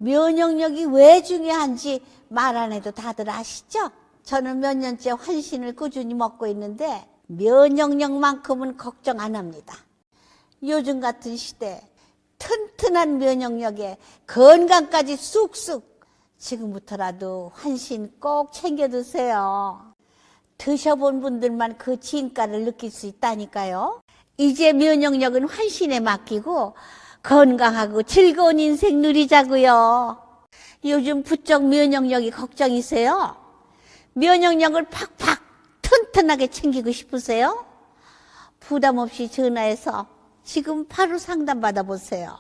면역력이 왜 중요한지 말 안 해도 다들 아시죠? 저는 몇 년째 환신을 꾸준히 먹고 있는데 면역력만큼은 걱정 안 합니다. 요즘 같은 시대 튼튼한 면역력에 건강까지 쑥쑥 지금부터라도 환신 꼭 챙겨 드세요. 드셔본 분들만 그 진가를 느낄 수 있다니까요. 이제 면역력은 환신에 맡기고 건강하고 즐거운 인생 누리자고요. 요즘 부쩍 면역력이 걱정이세요? 면역력을 팍팍 튼튼하게 챙기고 싶으세요? 부담 없이 전화해서 지금 바로 상담 받아보세요.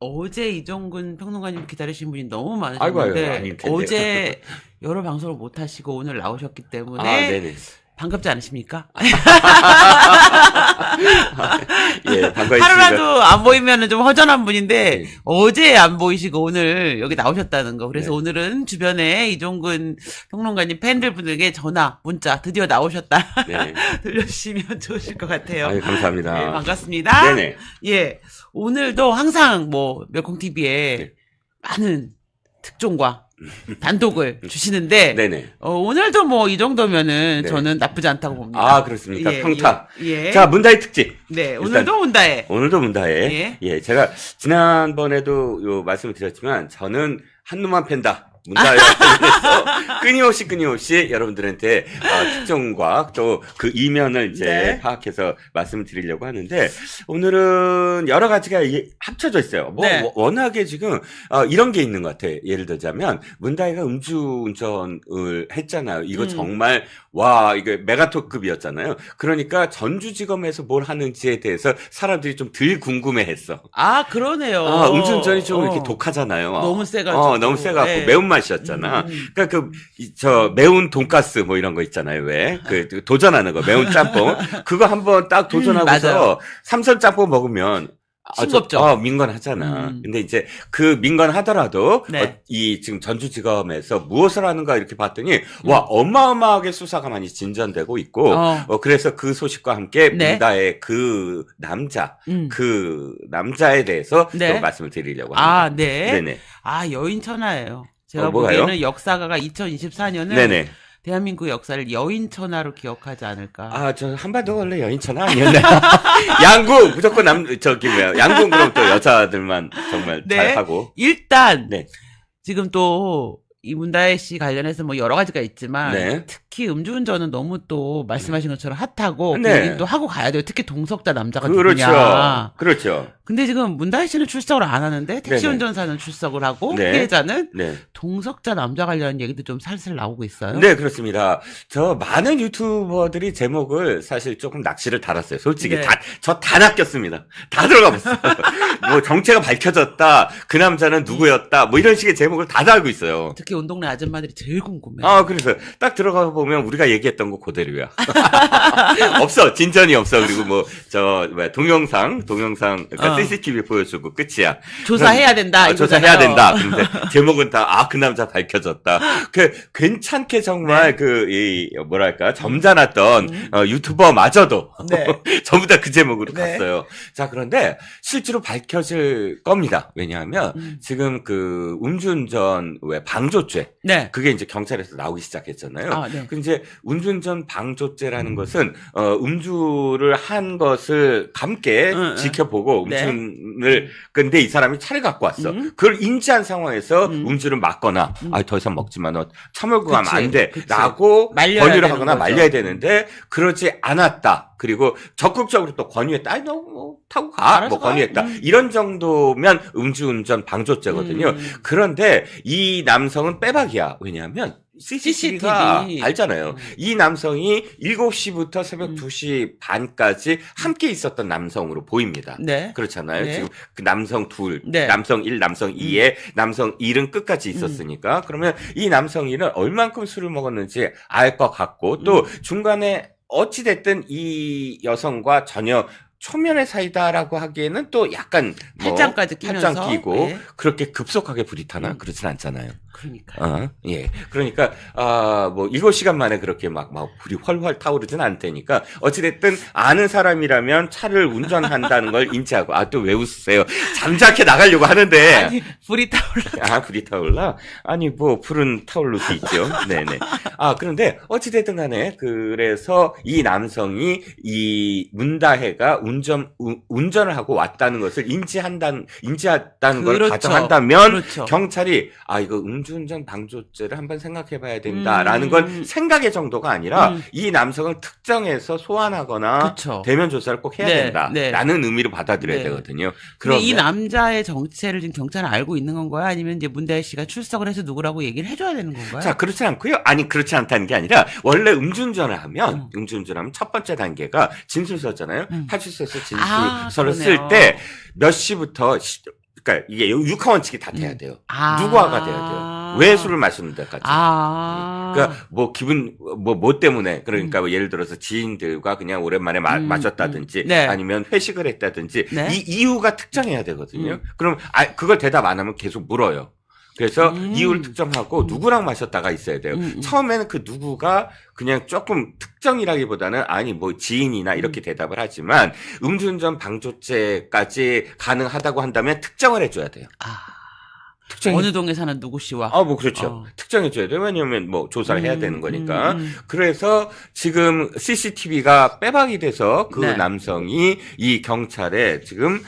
어제 이종근 평론가님 기다리신 분이 너무 아이고, 많으셨는데 아닐 텐데요. 어제 여러 방송을 못 하시고 오늘 나오셨기 때문에 네네. 반갑지 않으십니까? 예, 반가웠습니다. 하루라도 안 보이면 좀 허전한 분인데 네. 어제 안 보이시고 오늘 여기 나오셨다는 거. 그래서 네. 오늘은 주변에 이종근 평론가님 팬들 분들에게 전화, 문자 드디어 나오셨다 네. 들려주시면 좋으실 것 같아요. 아유, 감사합니다. 네, 반갑습니다. 네네. 예, 오늘도 항상 멸콩TV에 네. 많은 특종과 단독을 주시는데 네네. 오늘도 이 정도면은 네. 저는 나쁘지 않다고 봅니다. 아, 그렇습니까? 예, 평타. 예. 자, 문다의 특집. 네, 일단 오늘도 문다에. 오늘도 문다에. 예. 예, 제가 지난번에도 말씀을 드렸지만 저는 한 놈만 팬다. 문다에 관련해서 끊임없이 여러분들한테 특종과 또 그 이면을 이제 네. 파악해서 말씀을 드리려고 하는데 오늘은 여러 가지가 합쳐져 있어요. 네. 워낙에 지금 이런 게 있는 것 같아요. 예를 들자면 문다이가 음주운전을 했잖아요. 이거 정말 와 이게 메가토급이었잖아요. 그러니까 전주지검에서 뭘 하는지에 대해서 사람들이 좀 덜 궁금해했어. 아, 그러네요. 음주운전이 좀 이렇게 독하잖아요. 너무 세가지고. 너무 세갖고 네. 매운맛이었잖아. 그러니까 매운 돈가스 뭐 이런 거 있잖아요. 왜? 도전하는 거, 매운 짬뽕. 그거 한번 딱 도전하고서 맞아요. 삼선 짬뽕 먹으면 싱겁죠? 민건하잖아. 근데 이제 그 민건하더라도 네. 지금 전주지검에서 무엇을 하는가 이렇게 봤더니 와 어마어마하게 수사가 많이 진전되고 있고 그래서 그 소식과 함께 네. 문다의 그 남자에 대해서 네. 또 말씀을 드리려고 합니다. 아, 네. 네네. 아, 여인천하예요. 제가 뭐가요? 보기에는 역사가가 2024년은 네네. 대한민국 역사를 여인천하로 기억하지 않을까. 저 한반도 원래 여인천하 아니었나요? 양궁 무조건 양궁 그럼 또 여자들만 정말 네. 잘하고. 일단 네. 지금 또 이 문다혜 씨 관련해서 여러 가지가 있지만 네. 특히 음주운전은 너무 또 말씀하신 것처럼 핫하고 네. 네. 또 하고 가야 돼요. 특히 동석자 남자가 그렇죠. 누구냐. 그렇죠. 근데 지금 문다혜 씨는 출석을 안 하는데 택시 네네. 운전사는 출석을 하고 네. 피해자는 네. 동석자 남자 관련 얘기도 좀 살살 나오고 있어요. 네, 그렇습니다. 많은 유튜버들이 제목을 사실 조금 낚시를 달았어요. 솔직히 네. 저 다 낚였습니다. 다 들어가 봤어요. 정체가 밝혀졌다. 그 남자는 누구였다. 이런 식의 제목을 다 달고 있어요. 특히 온 동네 아줌마들이 제일 궁금해. 그래서 딱 들어가 보면 우리가 얘기했던 거 그대로야. 없어. 진전이 없어. 그리고 동영상, 그러니까 CCTV 보여주고 끝이야. 조사해야 된다. 조사해야 된다. 근데 제목은 다, 그 남자 밝혀졌다. 괜찮게 정말 점잖았던, 유튜버마저도. 네. 전부 다 그 제목으로 네. 갔어요. 자, 그런데 실제로 밝혀질 겁니다. 왜냐하면 지금 음주운전 방조죄. 네. 그게 이제 경찰에서 나오기 시작했잖아요. 네. 그 이제 운전전 방조죄라는 것은 음주를 한 것을 함께 지켜보고 네. 근데 이 사람이 차를 갖고 왔어. 그걸 인지한 상황에서 음주를 막거나 더 이상 먹지 마. 너 처먹고 가면 안 돼. 라고 권유를 하거나 말려야 되는데 그러지 않았다. 그리고 적극적으로 또 권유했다. 너 타고 가. 권유했다. 이런 정도면 음주운전 방조죄거든요. 그런데 이 남성은 빼박이야. 왜냐하면 CCTV가 알잖아요. 이 남성이 7시부터 새벽 2시 반까지 함께 있었던 남성으로 보입니다. 네. 그렇잖아요. 네. 지금 그 남성 둘, 네. 남성 1, 남성 2에 남성 1은 끝까지 있었으니까 그러면 이 남성 1은 얼만큼 술을 먹었는지 알 것 같고 또 중간에 어찌됐든 이 여성과 전혀 초면의 사이다라고 하기에는 또 약간 뭐 팔짱까지 끼면서 팔짱 끼고 예. 그렇게 급속하게 불이 타나 그렇진 않잖아요. 그러니까 예. 그러니까 뭐 7시간 만에 그렇게 막 불이 훨훨 타오르진 않다니까 어찌됐든 아는 사람이라면 차를 운전한다는 걸 인지하고 또 왜 웃으세요? 잠자게 나가려고 하는데 아니 불이 타올라. 불이 타올라? 아니 뭐 불은 타오를 수 있죠. 네네. 그런데 어찌됐든 간에 그래서 이 남성이 이 문다혜가 운전을 하고 왔다는 것을 인지했다는 걸 그렇죠. 가정한다면 그렇죠. 경찰이 이거 음주운전 방조죄를 한번 생각해봐야 된다라는 건 생각의 정도가 아니라 이 남성을 특정해서 소환하거나 그쵸. 대면 조사를 꼭 해야 네, 된다라는 의미로 받아들여야 네. 되거든요. 근데 이 남자의 정체를 지금 경찰은 알고 있는 건가요? 아니면 이제 문다혜 씨가 출석을 해서 누구라고 얘기를 해줘야 되는 건가요? 자, 그렇지 않고요. 아니, 그렇지 않다는 게 아니라, 원래 음주운전을 하면 첫 번째 단계가 진술서잖아요. 파출소에서 진술서를 쓸 그러네요. 때, 몇 시부터, 그러니까 이게 육하원칙이 다 돼야 돼요. 누구와가 돼야 돼요. 왜 술을 마셨는데까지. 그러니까 뭐 기분 뭐 때문에 그러니까 뭐 예를 들어서 지인들과 그냥 오랜만에 마셨다든지 네. 아니면 회식을 했다든지 네. 이 이유가 특정해야 되거든요. 그럼 그걸 대답 안 하면 계속 물어요. 그래서 이유를 특정하고 누구랑 마셨다가 있어야 돼요. 처음에는 그 누구가 그냥 조금 특정이라기보다는 아니 뭐 지인이나 이렇게 대답을 하지만 음주운전 방조죄까지 가능하다고 한다면 특정을 해줘야 돼요. 어느 동에 사는 누구 씨와. 뭐 그렇죠. 특정해줘야 돼요. 왜냐하면 뭐 조사를 해야 되는 거니까. 그래서 지금 CCTV가 빼박이 돼서 그 네. 남성이 이 경찰에 지금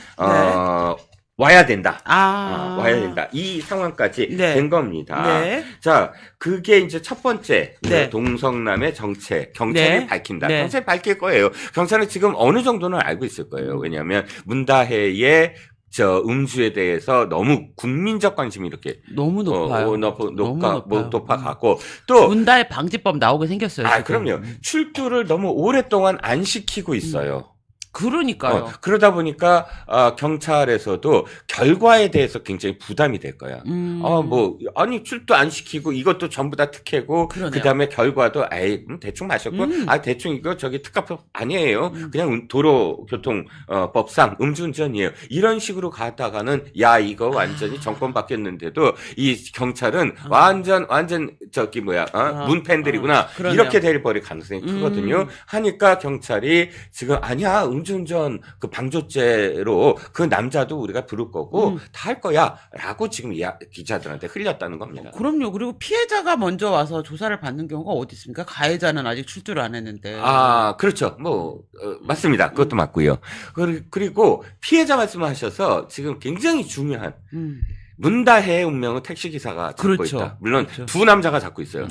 와야 된다. 와야 된다. 이 상황까지 네. 된 겁니다. 네. 자, 그게 이제 첫 번째 네. 동성남의 정체, 경찰이 네. 밝힌다. 네. 경찰이 밝힐 거예요. 경찰은 지금 어느 정도는 알고 있을 거예요. 왜냐하면 문다혜의 음주에 대해서 너무 국민적 관심이 이렇게 너무 높아요. 높아가고 또 문다혜 방지법 나오게 생겼어요. 지금. 그럼요. 출두를 너무 오랫동안 안 시키고 있어요. 그러니까요. 그러다 보니까 경찰에서도 결과에 대해서 굉장히 부담이 될 거야. 아니 출두 안 시키고 이것도 전부 다 특혜고 그러네요. 그다음에 결과도 대충 마셨고 대충 이거 특가법 아니에요. 그냥 도로교통법상 음주운전이에요. 이런 식으로 가다가는 이거 완전히 정권 바뀌었는데도 이 경찰은 완전 문팬들이구나 그러네요. 이렇게 돼버릴 가능성이 크거든요. 하니까 경찰이 지금 아니야 음주운전 그 방조죄로 그 남자도 우리가 부를 거고 다 할 거야라고 지금 기자들한테 흘렸다는 겁니다. 그럼요. 그리고 피해자가 먼저 와서 조사를 받는 경우가 어디 있습니까? 가해자는 아직 출두를 안 했는데. 그렇죠. 맞습니다. 그것도 맞고요. 그리고 피해자 말씀하셔서 지금 굉장히 중요한 문다혜의 운명은 택시기사가 잡고 그렇죠. 있다. 물론 그렇죠. 두 남자가 잡고 있어요.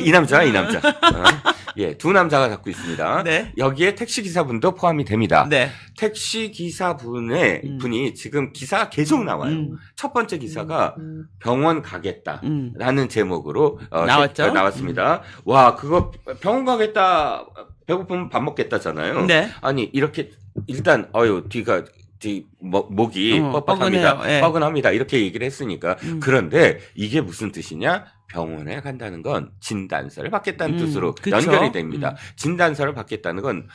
이 남자. 두 남자가 잡고 있습니다. 네. 여기에 택시기사분도 포함이 됩니다. 네. 택시기사분이 지금 기사가 계속 나와요. 첫 번째 기사가 병원 가겠다라는 제목으로 나왔죠? 나왔습니다. 와, 그거 병원 가겠다, 배고프면 밥 먹겠다잖아요. 네. 아니, 이렇게 일단 목이 뻑뻑합니다. 뻐근해요. 예. 뻐근합니다. 이렇게 얘기를 했으니까. 그런데 이게 무슨 뜻이냐? 병원에 간다는 건 진단서를 받겠다는 뜻으로 그쵸? 연결이 됩니다. 진단서를 받겠다는 건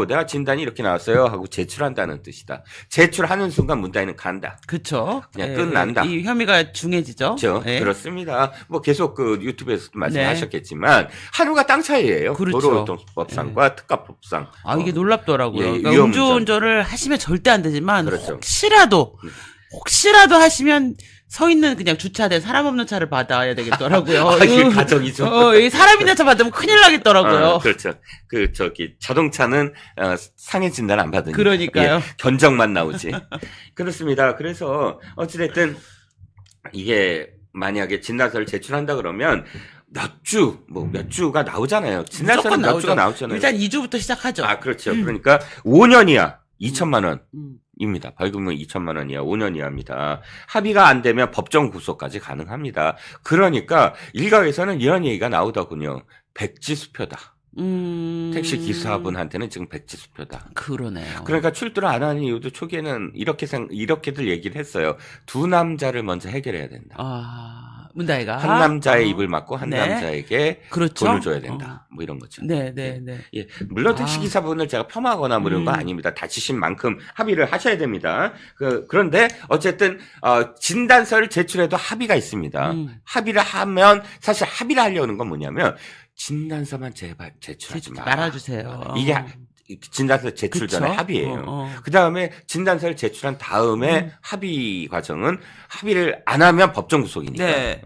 내가 진단이 이렇게 나왔어요 하고 제출한다는 뜻이다. 제출하는 순간 문다혜는 간다. 그쵸. 그냥 끝난다. 이 혐의가 중해지죠. 그렇죠. 예. 그렇습니다. 계속 유튜브에서 말씀하셨겠지만 하루가 땅 차이예요. 그렇죠. 도로교통법상과 특가법상. 이게 놀랍더라고요. 그러니까 위험운전. 음주운전을 하시면 절대 안 되지만 그렇죠. 혹시라도 하시면 서 있는 그냥 주차된 사람 없는 차를 받아야 되겠더라고요. 이게 가정이죠. 이 사람 있는 차 받으면 큰일 나겠더라고요. 그렇죠. 자동차는 상해 진단 안 받으니까. 그러니까요. 견적만 나오지. 그렇습니다. 그래서 어찌됐든 이게 만약에 진단서를 제출한다 그러면 몇 주가 나오잖아요. 진단서는 몇 주가 나오잖아요. 일단 2주부터 시작하죠. 그렇죠. 그러니까 5년 이하 2천만 원. 입니다. 벌금은 2천만 원 이하, 5년 이하입니다. 합의가 안 되면 법정 구속까지 가능합니다. 그러니까 일각에서는 이런 얘기가 나오더군요. 백지수표다. 택시 기사분한테는 지금 백지수표다. 그러네요. 그러니까 출두를 안 하는 이유도 초기에는 이렇게들 얘기를 했어요. 두 남자를 먼저 해결해야 된다. 문다이가 한 남자의 입을 막고 한 네. 남자에게 그렇죠. 돈을 줘야 된다. 뭐 이런 거죠. 네. 예, 물론 택시기사분을 제가 폄하하거나 뭐 이런 거 아닙니다. 다치신 만큼 합의를 하셔야 됩니다. 그런데 어쨌든 진단서를 제출해도 합의가 있습니다. 합의를 하면 사실 합의를 하려는 건 뭐냐면 진단서만 제발 제출하지 말아주세요. 이게 진단서 제출 전에 그쵸? 합의예요. 그 다음에 진단서를 제출한 다음에 합의 과정은 합의를 안 하면 법정 구속이니까. 네.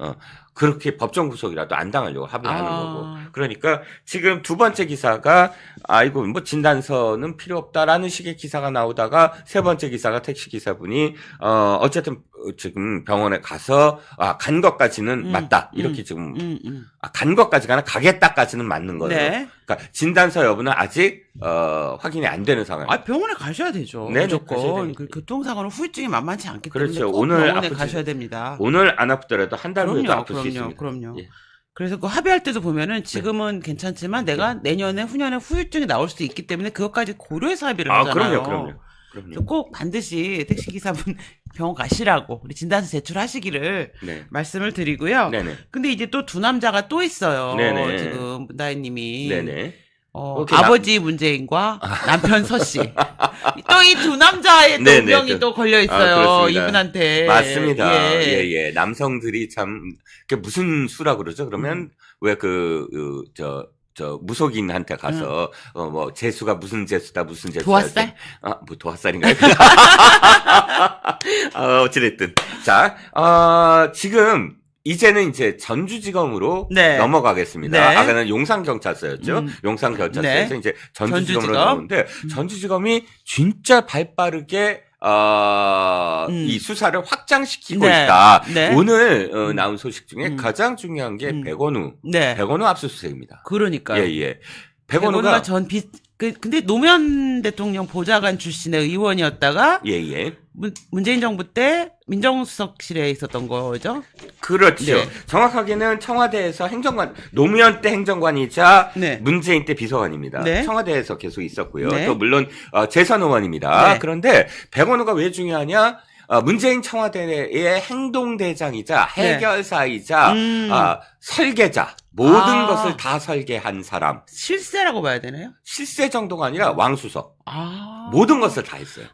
그렇게 법정 구속이라도 안 당하려고 합의하는 거고. 그러니까 지금 두 번째 기사가 아이고 뭐 진단서는 필요 없다라는 식의 기사가 나오다가 세 번째 기사가 택시 기사분이 어쨌든 지금 병원에 가서 간 것까지는 맞다 이렇게 지금 간 것까지가 아니라 가겠다까지는 맞는 거예요. 네. 그러니까 진단서 여부는 아직 확인이 안 되는 상황. 병원에 가셔야 되죠. 네, 무조건 교통사고는 후유증이 만만치 않기 때문에 그렇죠. 꼭 오늘 병원에 아프지, 가셔야 됩니다. 오늘 안 아프더라도 한 달 후에도 아플 수 있습니다. 그럼요. 예. 그래서 그 합의할 때도 보면은 지금은 괜찮지만 내가 내년에 후년에 후유증이 나올 수도 있기 때문에 그것까지 고려해서 합의를 하잖아요. 그럼요. 그래서 꼭 반드시 택시기사분 병원 가시라고 우리 진단서 제출하시기를 네. 말씀을 드리고요. 네네. 근데 이제 또 두 남자가 또 있어요. 네네. 지금 문다희님이 네네. 아버지 문재인과 남편 서씨 또 이 두 남자의 또 운명이 또 걸려 있어요. 이분한테. 맞습니다. 예. 남성들이 참 그게 무슨 수라 그러죠? 그러면 왜 무속인한테 가서 뭐 재수가 무슨 재수다 무슨 재수다. 도화살? 뭐 도화살인가요? 어찌됐든 자, 지금 이제는 이제 전주지검으로 넘어가겠습니다. 네. 아까는 용산경찰서였죠. 용산경찰서에서 이제 전주지검으로 나오는데 전주지검이 진짜 발빠르게 이 수사를 확장시키고 있다. 오늘 나온 소식 중에 가장 중요한 게 백원우 압수수색입니다. 그러니까요. 예. 백원우가 근데 노무현 대통령 보좌관 출신의 의원이었다가 문재인 정부 때 민정수석실에 있었던 거죠? 그렇죠. 네. 정확하게는 청와대에서 노무현 때 행정관이자 문재인 때 비서관입니다. 청와대에서 계속 있었고요. 또 물론 재선 의원입니다. 그런데 백원우가 왜 중요하냐? 문재인 청와대의 행동대장이자 해결사이자 설계자 모든 것을 다 설계한 사람. 실세라고 봐야 되나요? 실세 정도가 아니라 왕수석. 모든 것을 다 했어요.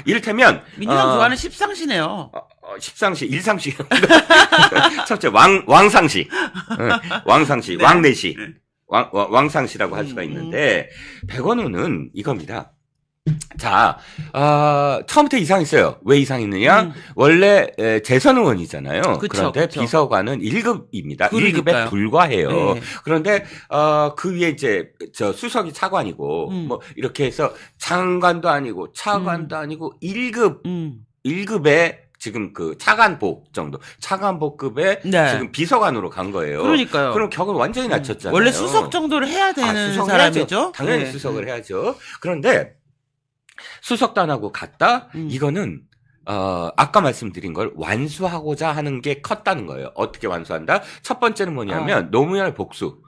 이를테면 민주당 좋아하는 십상시네요. 십상시, 일상시. 첫째 왕상시. 왕상시, 왕내시. 왕상시라고 할 수가 있는데 백원우는 이겁니다. 자, 처음부터 이상했어요. 왜 이상했느냐? 원래 재선 의원이잖아요. 그런데 비서관은 1급입니다. 1급에 불과해요. 그런데 그 위에 이제 수석이 차관이고 뭐 이렇게 해서 장관도 아니고 차관도 아니고 1급에 지금 그 차관복 정도, 차관복급에 지금 비서관으로 간 거예요. 그러니까요. 그럼 격을 완전히 낮췄잖아요. 원래 수석 정도를 해야 되는 사람이죠. 해야죠. 당연히 수석을 해야죠. 그런데 수석도 안 하고 갔다? 이거는 아까 말씀드린 걸 완수하고자 하는 게 컸다는 거예요. 어떻게 완수한다? 첫 번째는 뭐냐면 노무현의 복수.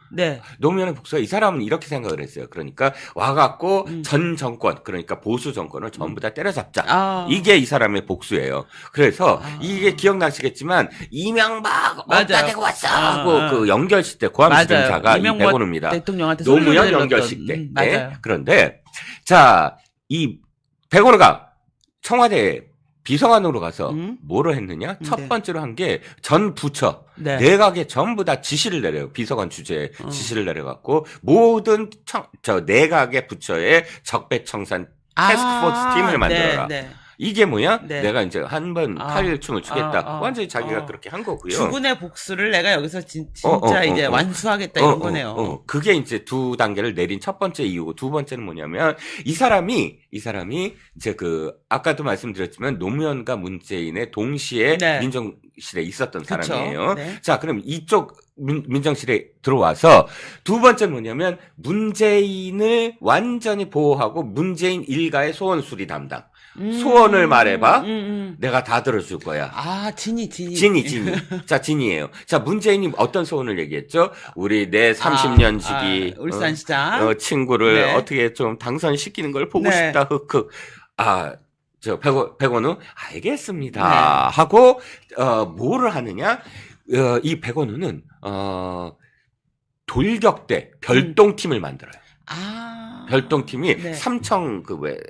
노무현의 복수가 이 사람은 이렇게 생각을 했어요. 그러니까 와갖고 전 정권, 그러니까 보수 정권을 전부 다 때려잡자. 이게 이 사람의 복수예요. 그래서 이게 기억나시겠지만 이명박 어디다 대고 왔어 하고 그 연결식 때 고함 지른자가 이 백원우입니다. 노무현 연결식 때. 그런데 자, 이 백원우가 청와대에 비서관으로 가서 뭐를 했느냐? 첫 번째로 한 게 전 부처, 내각에 전부 다 지시를 내려요. 비서관 주제에 지시를 내려갖고 모든 내각의 부처에 적폐청산 태스크포스 팀을 만들어라. 이게 뭐야? 내가 이제 한번 칼춤을 추겠다. 완전히 자기가 그렇게 한 거고요. 주군의 복수를 내가 여기서 진짜 이제 완수하겠다 이런 거네요. 그게 이제 두 단계를 내린 첫 번째 이유고 두 번째는 뭐냐면 이 사람이 이제 아까도 말씀드렸지만 노무현과 문재인의 동시에 민정실에 있었던 사람이에요. 자, 그럼 이쪽 민정실에 들어와서 두 번째는 뭐냐면 문재인을 완전히 보호하고 문재인 일가의 소원 수리 담당. 소원을 말해봐. 내가 다 들어줄 거야. 진이. 자, 진이에요. 자, 문재인이 어떤 소원을 얘기했죠? 우리 내 30년 지기. 울산시장. 친구를 어떻게 좀 당선시키는 걸 보고 싶다. 흑흑. 백원우 알겠습니다. 하고 뭐를 하느냐? 이 백원우는 돌격대 별동팀을 만들어요. 별동팀이 네. 삼청동에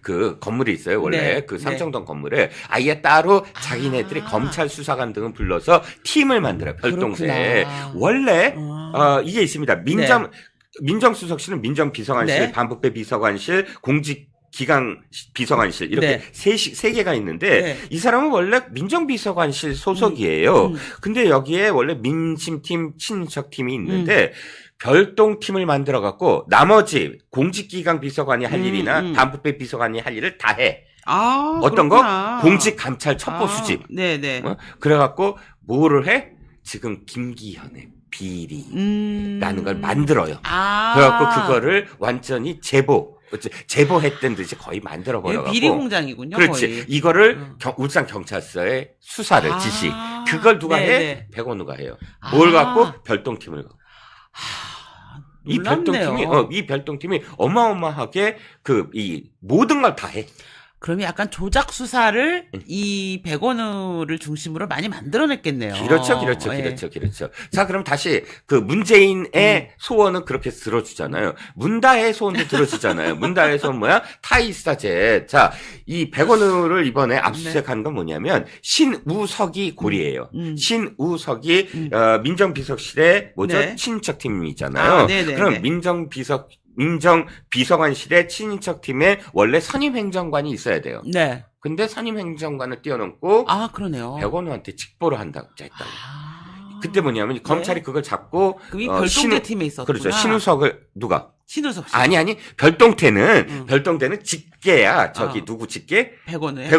그 건물이 있어요. 원래 네. 그 삼청동 건물에 아예 따로 자기네들이 검찰 수사관 등을 불러서 팀을 만들어요. 별동대. 원래 이게 있습니다. 민정수석실은 민정비서관실, 네. 반부패 비서관실, 공직기강 비서관실 이렇게 네. 세 개가 있는데 네. 이 사람은 원래 민정비서관실 소속이에요. 근데 여기에 원래 민심팀, 친척팀이 있는데 별동팀을 만들어 갖고 나머지 공직기강 비서관이 할 일이나 반부패 비서관이 할 일을 다 해. 어떤 그렇구나. 거? 공직감찰 첩보 수집. 네네. 그래 갖고 뭐를 해? 지금 김기현의 비리라는 걸 만들어요. 그래갖고 그거를 완전히 제보했던 듯이 거의 만들어 버려갖고. 비리 공장이군요. 그렇지. 거의. 이거를 울산 경찰서에 수사를 지시. 그걸 누가 해? 백원우가 해요. 뭘 갖고? 별동팀을 갖고. 이 별동팀이 어마어마하게 이 모든 걸 다 해. 그러면 약간 조작 수사를 이 백원우를 중심으로 많이 만들어냈겠네요. 그렇죠. 자, 그럼 다시 그 문재인의 소원은 그렇게 들어주잖아요. 문다의 소원도 들어주잖아요. 문다의 소원 뭐야? 타이스타제. 자, 이 백원우를 이번에 압수수색한 건 뭐냐면 신우석이 고리예요. 신우석이 민정비서실의 네. 친인척팀이잖아요. 그럼 민정비서관실의 친인척팀에 원래 선임행정관이 있어야 돼요. 네. 근데 선임행정관을 뛰어넘고 그러네요. 백원우한테 직보를 했다고. 그때 뭐냐면 검찰이 그걸 잡고 이 별동대 팀에 있었구나. 그렇죠. 신우석을 누가? 신우석 씨. 아니 별동대는 직계야. 누구 직계? 백원우의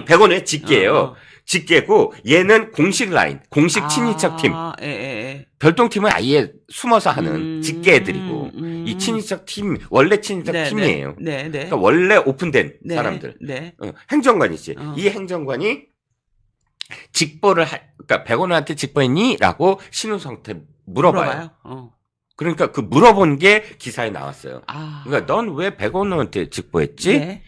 백원우의 직계예요. 직계고 얘는 공식 라인, 공식 친인척팀. 별동팀은 아예 숨어서 하는 직계들이고 이 친인척팀 원래 친인척팀이에요. 그러니까 원래 오픈된 사람들. 행정관이지. 이 행정관이 직보를 그러니까 백원우한테 직보했니?라고 신우석한테 물어봐요. 그러니까 그 물어본 게 기사에 나왔어요. 그러니까 넌 왜 백원우한테 직보했지?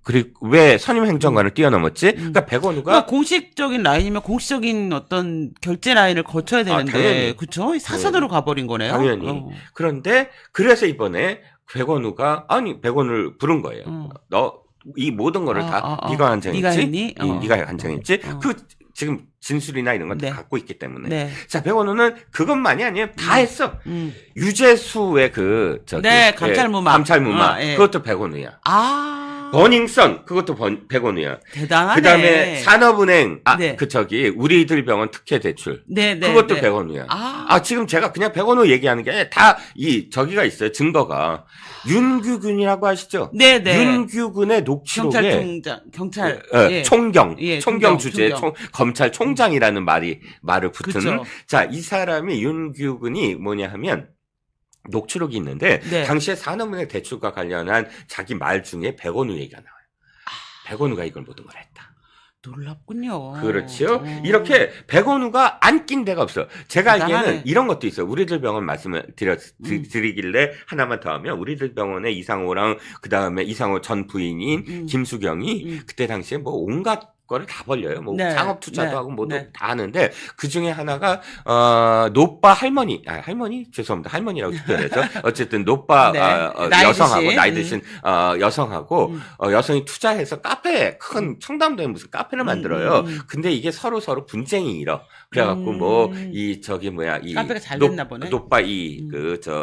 그리고 왜 선임행정관을 뛰어넘었지? 그러니까 백원우가 공식적인 라인이면 공식적인 어떤 결제 라인을 거쳐야 되는데, 그렇죠? 사선으로 가버린 거네요. 당연히. 그런데 그래서 이번에 백원우가 백원우를 부른 거예요. 너 이 모든 거를 다 네가 한정했지? 네가 한정했지? 지금 진술이나 이런 건 다 갖고 있기 때문에. 자, 백원우는 그것만이 아니에요. 다 했어. 유재수의 감찰무마. 그것도 백원우야. 버닝썬 그것도 백원우야. 대단하네. 그다음에 산업은행 우리들 병원 특혜 대출. 그것도 백원우야. 지금 제가 그냥 백원우 얘기하는 게 아니라 다 저기가 있어요. 증거가. 윤규근이라고 아시죠? 윤규근의 녹취록에 총경 주제 검찰총장이라는 말을 붙은. 그쵸. 자, 이 사람이 윤규근이 뭐냐 하면 녹취록이 있는데 당시에 산업은행 대출과 관련한 자기 말 중에 백원우 얘기가 나와요. 백원우가 이걸 모든 걸 했다. 놀랍군요. 그렇죠. 이렇게 백원우가 안 낀 데가 없어. 제가 알기에는 이런 것도 있어요. 우리들 병원 말씀을 드리길래 하나만 더 하면 우리들 병원의 이상호랑 그다음에 이상호 전 부인인 김수경이 그때 당시에 뭐 온갖 거를 다 벌려요. 창업 투자도 하고 모두 다 하는데 그 중에 하나가 노빠 할머니 죄송합니다. 할머니라고 특별해서 어쨌든 노빠 여성하고 나이 드신 여성하고 여성이 투자해서 큰 청담도에 무슨 카페를 만들어요. 근데 이게 서로 분쟁이 일어. 그래갖고 이 카페가 잘 됐나 보네. 노빠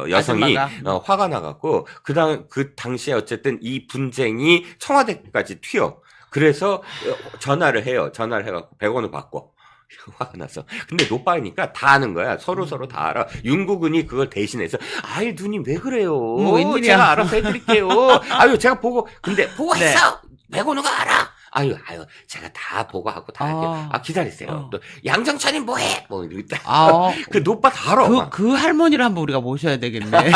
여성이 화가 나갖고 그 당시에 어쨌든 이 분쟁이 청와대까지 튀어. 그래서 전화를 해갖고 백원우 바꿔. 화가 나서. 근데 노빠이니까 다 아는 거야. 서로 다 알아. 윤구근이 그걸 대신해서, 누님 왜 그래요? 제가 알아서 해드릴게요. 제가 근데 보고했어! 백원우가 알아! 제가 다 보고하고 다 할게요. 기다리세요. 또, 양정찬이 뭐해? 이러겠다. 그 노빠 다 알아. 그 할머니를 한번 우리가 모셔야 되겠네.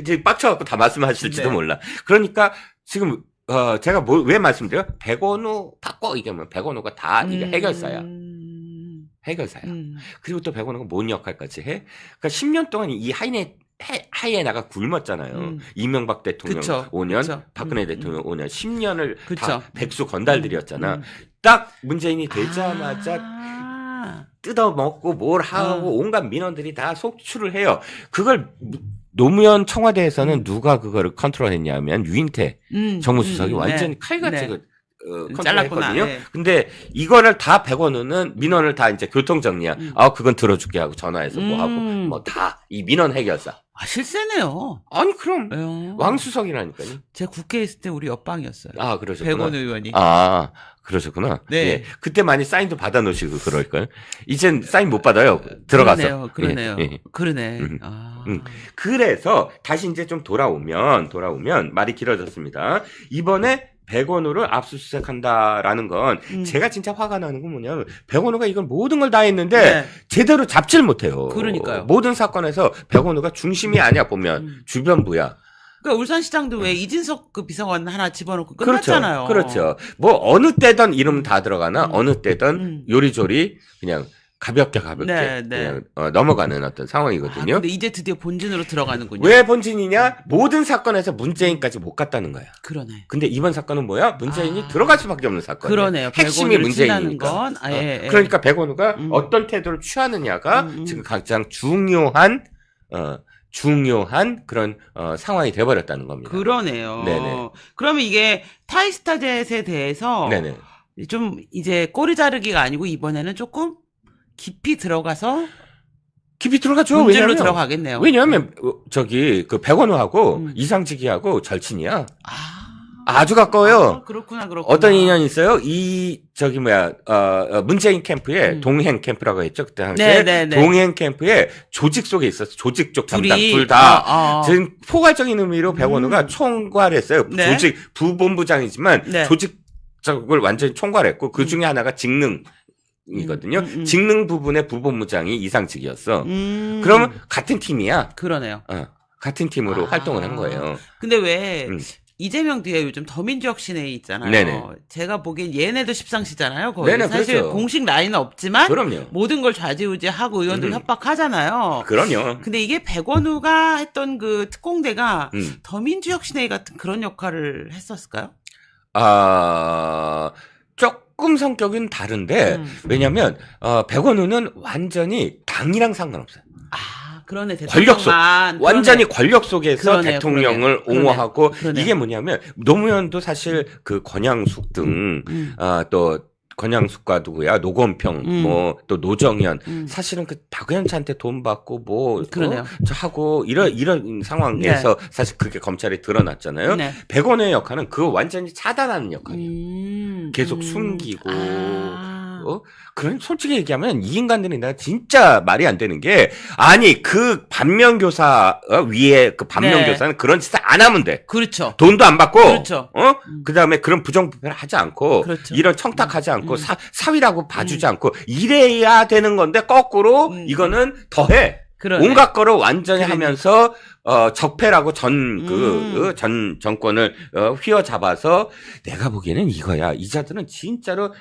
이제 빡쳐갖고 다 말씀하실지도 몰라. 그러니까, 지금, 제가 왜 말씀드려요? 백원우 바꿔 이게 백원우가 다 이게 해결사야. 해결사야. 그리고 또 백원우가 뭔 역할까지 해? 그러니까 10년 동안 이 하이에나가 굶었잖아요. 이명박 대통령 그쵸, 5년, 그쵸. 박근혜 대통령 5년, 10년을 그쵸. 다 백수 건달들이었잖아. 딱 문재인이 되자마자 뜯어먹고 뭘 하고 온갖 민원들이 다 속출을 해요. 그걸 노무현 청와대에서는 누가 그거를 컨트롤했냐면 유인태 정무수석이 완전히 네. 칼같이 네. 컨트롤했거든요. 잘랐구나. 네. 근데 이거를 다 백원우는 민원을 다 이제 교통정리야. 그건 들어줄게 하고 전화해서 뭐 하고 뭐 다 이 민원 해결사. 아, 실세네요. 아니 그럼 에요. 왕수석이라니까요. 제가 국회에 있을 때 우리 옆방이었어요. 아 그러셨구나. 백원 의원이. 아 그러셨구나. 네. 예. 그때 많이 사인도 받아놓으시고 그럴까요? 이젠 사인 못 받아요. 들어가서. 그러네요. 예, 예. 그러네. 아. 그래서 다시 이제 좀 돌아오면 말이 길어졌습니다. 이번에 백원우를 압수수색한다라는 건 제가 진짜 화가 나는 건 뭐냐면 백원우가 이걸 모든 걸 다 했는데 네. 제대로 잡질 못해요. 그러니까요. 모든 사건에서 백원우가 중심이 아니야 보면 주변부야. 그러니까 울산시장도 왜 이진석 그 비서관 하나 집어넣고 끝났잖아요. 그렇죠. 뭐 어느 때든 이름 다 들어가나 어느 때든 요리조리 그냥 가볍게 네, 그냥 넘어가는 어떤 상황이거든요. 근데 이제 드디어 본진으로 들어가는군요. 왜 본진이냐? 모든 사건에서 문재인까지 못 갔다는 거야. 그러네. 근데 이번 사건은 뭐야? 문재인이 들어갈 수밖에 없는 사건이에요. 그러네요. 핵심이 백원우를 친다는 문재인이니까. 건, 예. 그러니까 백원우가 어떤 태도를 취하느냐가 지금 가장 중요한 그런 상황이 돼버렸다는 겁니다. 그러네요. 네네. 그러면 이게 타이스타젯에 대해서 네네. 좀 이제 꼬리 자르기가 아니고 이번에는 조금 깊이 들어가서 깊이 들어가죠. 본질로 들어가겠네요. 왜냐하면 그 백원우하고 이상직이하고 절친이야. 아주 가까워요. 그렇구나. 어떤 인연이 있어요? 문재인 캠프에 동행 캠프라고 했죠. 그때 당시에 네네네. 동행 캠프에 조직 속에 있었어. 조직 쪽 담당 둘이. 둘 다. 지금 포괄적인 의미로 백원우가 총괄했어요. 네. 조직 부본부장이지만 네. 조직 쪽을 완전히 총괄했고 그 중에 하나가 직능이거든요. 직능 부분의 부본부장이 이상직이었어. 그러면 같은 팀이야. 그러네요. 같은 팀으로 활동을 한 거예요. 근데 왜 이재명 뒤에 요즘 더민주혁 신에 있잖아요. 네네. 제가 보기엔 얘네도 십상시잖아요. 거의 네네, 사실 그렇죠. 공식 라인은 없지만 그럼요. 모든 걸 좌지우지하고 의원들 협박하잖아요. 그럼요. 근데 이게 백원우가 했던 그 특공대가 음. 더민주혁 신회 같은 그런 역할을 했었을까요? 조금 성격은 다른데 왜냐면 백원우는 완전히 당이랑 상관없어요. 그러네. 권력 속 대통령만. 완전히 권력 속에서 그러네요, 대통령을 그러네. 옹호하고 그러네요. 이게 뭐냐면 노무현도 사실 그 권양숙 등 또 권양숙과 누구야 노건평 뭐 또 노정현 사실은 그 박연차한테 돈 받고 뭐 그러네요. 저 하고 이런 상황에서 사실 그게 검찰에 드러났잖아요. 네. 백원우의 역할은 그거 완전히 차단하는 역할이에요. 계속 숨기고 그런 솔직히 얘기하면 이 인간들이 내가 진짜 말이 안 되는 게 아니 그 반면교사 위에 그 반면교사는 그런 짓을 안 하면 돼. 그렇죠. 돈도 안 받고 그렇죠. 그다음에 그런 부정부패를 하지 않고 그렇죠. 이런 청탁하지 않고 사위라고 봐주지 않고 이래야 되는 건데 거꾸로 이거는 더해. 그러네. 온갖 거를 완전히 하면서 적폐라고 전 정권을 휘어잡아서 내가 보기에는 이거야. 이 자들은 진짜로